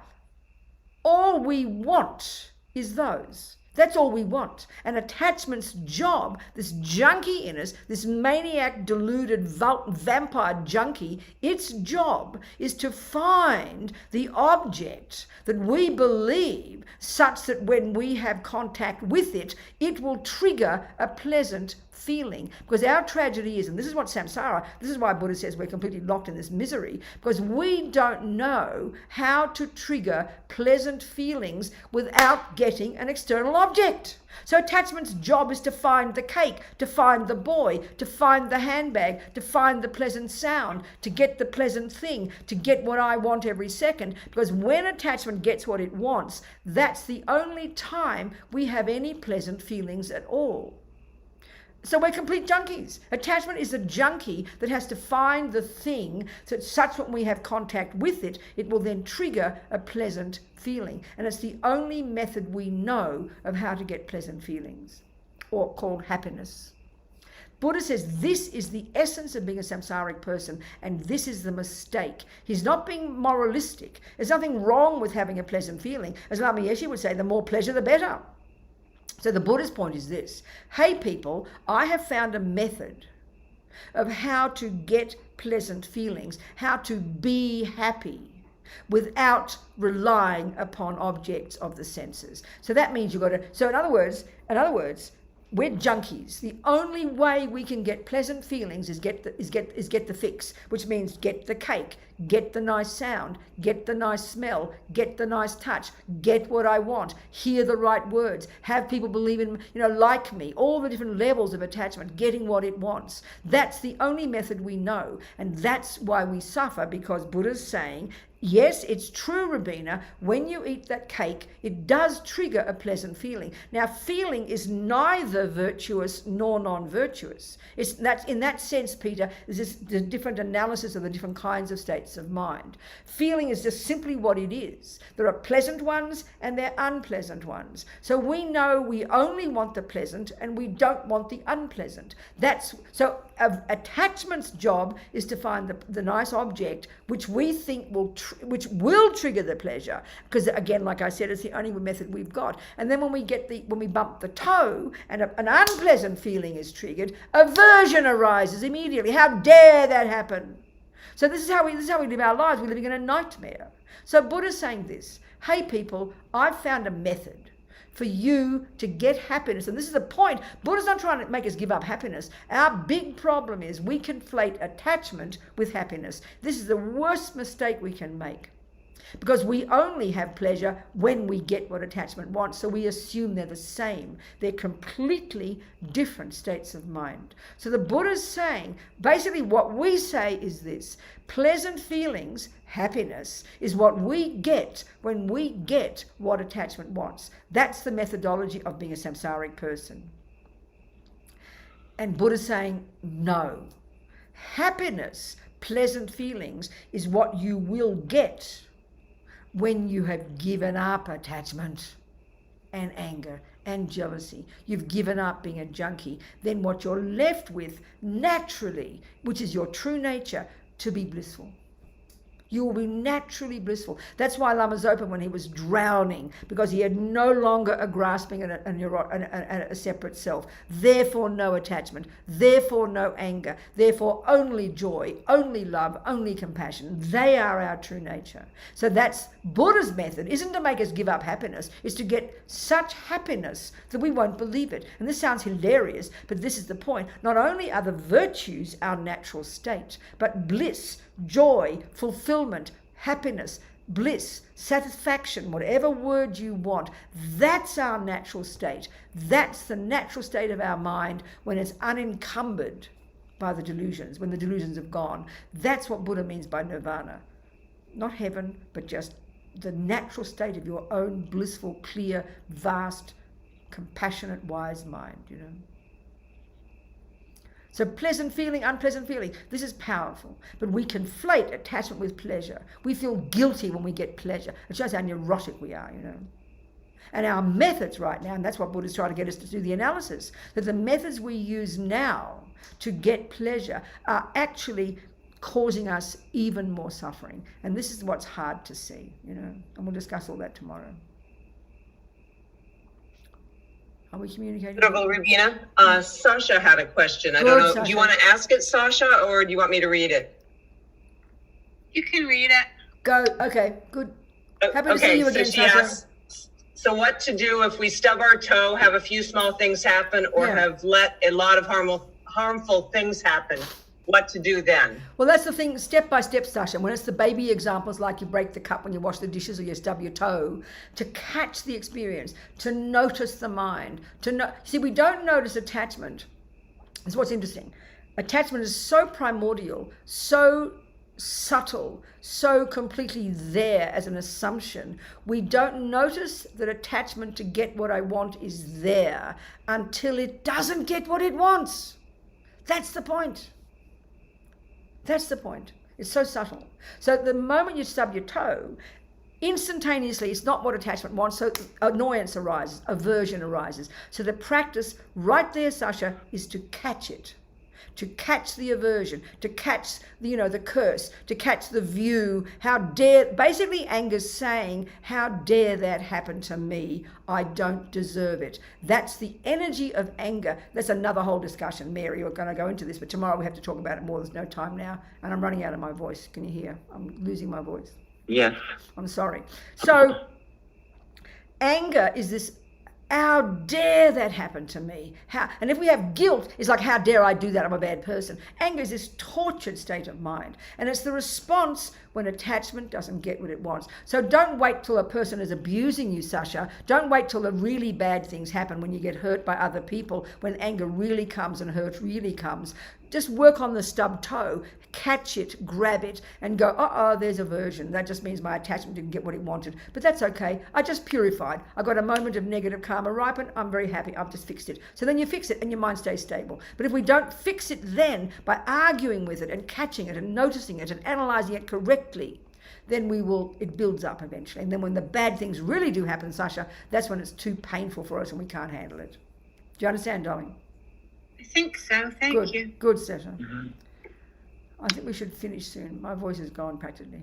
all we want is those. That's all we want. And attachment's job, this junkie in us, this maniac, deluded, vampire junkie, its job is to find the object that we believe such that when we have contact with it, it will trigger a pleasant feeling. Because our tragedy is, and this is what samsara, this is why Buddha says we're completely locked in this misery, because we don't know how to trigger pleasant feelings without getting an external object. So attachment's job is to find the cake, to find the boy, to find the handbag, to find the pleasant sound, to get the pleasant thing, to get what I want every second. Because when attachment gets what it wants, that's the only time we have any pleasant feelings at all. So we're complete junkies. Attachment is a junkie that has to find the thing that such when we have contact with it, it will then trigger a pleasant feeling. And it's the only method we know of how to get pleasant feelings, or called happiness. Buddha says this is the essence of being a samsaric person, and this is the mistake. He's not being moralistic. There's nothing wrong with having a pleasant feeling. As Lama Yeshe would say, the more pleasure, the better. So the Buddha's point is this: hey people, I have found a method of how to get pleasant feelings, how to be happy without relying upon objects of the senses. So that means you've got to, so in other words, we're junkies. The only way we can get pleasant feelings is get the fix, which means get the cake, get the nice sound, get the nice smell, get the nice touch, get what I want, hear the right words, have people believe in, like me, all the different levels of attachment, getting what it wants. That's the only method we know. And that's why we suffer, because Buddha's saying, yes, it's true, Robina, when you eat that cake, it does trigger a pleasant feeling. Now, feeling is neither virtuous nor non-virtuous. That's in that sense, Peter, there's this different analysis of the different kinds of states of mind. Feeling is just simply what it is. There are pleasant ones and there are unpleasant ones. So we know we only want the pleasant and we don't want the unpleasant. So attachment's job is to find the nice object which we think which will trigger the pleasure, because again, like I said, it's the only method we've got. And then when we bump the toe and an unpleasant feeling is triggered, aversion arises immediately. How dare that happen? So this is how we live our lives. We're living in a nightmare. So Buddha's saying this: hey people, I've found a method for you to get happiness. And this is the point. Buddha's not trying to make us give up happiness. Our big problem is we conflate attachment with happiness. This is the worst mistake we can make. because we only have pleasure when we get what attachment wants. So we assume they're the same. They're completely different states of mind. So the Buddha's saying, basically what we say is this: pleasant feelings, happiness, is what we get when we get what attachment wants. That's the methodology of being a samsaric person. And Buddha's saying, no. Happiness, pleasant feelings, is what you will get when you have given up attachment and anger and jealousy. You've given up being a junkie. Then what you're left with naturally, which is your true nature, to be blissful. You will be naturally blissful. That's why Lama Zopa, when he was drowning, because he had no longer a grasping and a separate self, therefore no attachment, therefore no anger, therefore only joy, only love, only compassion. They are our true nature. So that's Buddha's method, isn't to make us give up happiness, is to get such happiness that we won't believe it. And this sounds hilarious, but this is the point. Not only are the virtues our natural state, but bliss, joy, fulfillment, happiness, bliss, satisfaction, whatever word you want, that's our natural state. That's the natural state of our mind when it's unencumbered by the delusions, when the delusions have gone. That's what Buddha means by nirvana. Not heaven, but just the natural state of your own blissful, clear, vast, compassionate, wise mind, you know. So pleasant feeling, unpleasant feeling, this is powerful. But we conflate attachment with pleasure. We feel guilty when we get pleasure. It shows how neurotic we are, you know. And our methods right now, and that's what Buddha's trying to get us to do the analysis, that the methods we use now to get pleasure are actually causing us even more suffering. And this is what's hard to see, you know. And we'll discuss all that tomorrow. Are we communicating? Venerable Robina, Sasha had a question. I don't know. Sasha. Do you want to ask it, Sasha, or do you want me to read it? You can read it. Go. Okay, good. Happy to see you again, she Sasha. asks, so what to do if we stub our toe, have a few small things happen, or have let a lot of harmful things happen? What to do then? Well, that's the thing, step by step, Sasha. When it's the baby examples, like you break the cup when you wash the dishes or you stub your toe, to catch the experience, to notice the mind, see, we don't notice attachment. That's what's interesting. Attachment is so primordial, so subtle, so completely there as an assumption. We don't notice that attachment to get what I want is there until it doesn't get what it wants. That's the point. That's the point. It's so subtle. So the moment you stub your toe, instantaneously, it's not what attachment wants, so annoyance arises, aversion arises. So the practice right there, Sasha, is to catch it, to catch the aversion, to catch, the curse, to catch the view. How dare, basically anger's saying, how dare that happen to me? I don't deserve it. That's the energy of anger. That's another whole discussion. Mary, we're going to go into this, but tomorrow we have to talk about it more. There's no time now, and I'm running out of my voice. Can you hear? I'm losing my voice. Yes. I'm sorry. So anger is this, how dare that happen to me? And if we have guilt, it's like, how dare I do that? I'm a bad person. Anger is this tortured state of mind. And it's the response when attachment doesn't get what it wants. So don't wait till a person is abusing you, Sasha. Don't wait till the really bad things happen when you get hurt by other people, when anger really comes and hurt really comes. Just work on the stub toe, catch it, grab it, and go, there's aversion. That just means my attachment didn't get what it wanted. But that's okay. I just purified. I got a moment of negative karma ripen. I'm very happy. I've just fixed it. So then you fix it and your mind stays stable. But if we don't fix it then by arguing with it and catching it and noticing it and analyzing it correctly, then it builds up eventually. And then when the bad things really do happen, Sasha, that's when it's too painful for us and we can't handle it. Do you understand, darling? I think so. Thank you. Good, Sasha. I think we should finish soon. My voice is gone practically.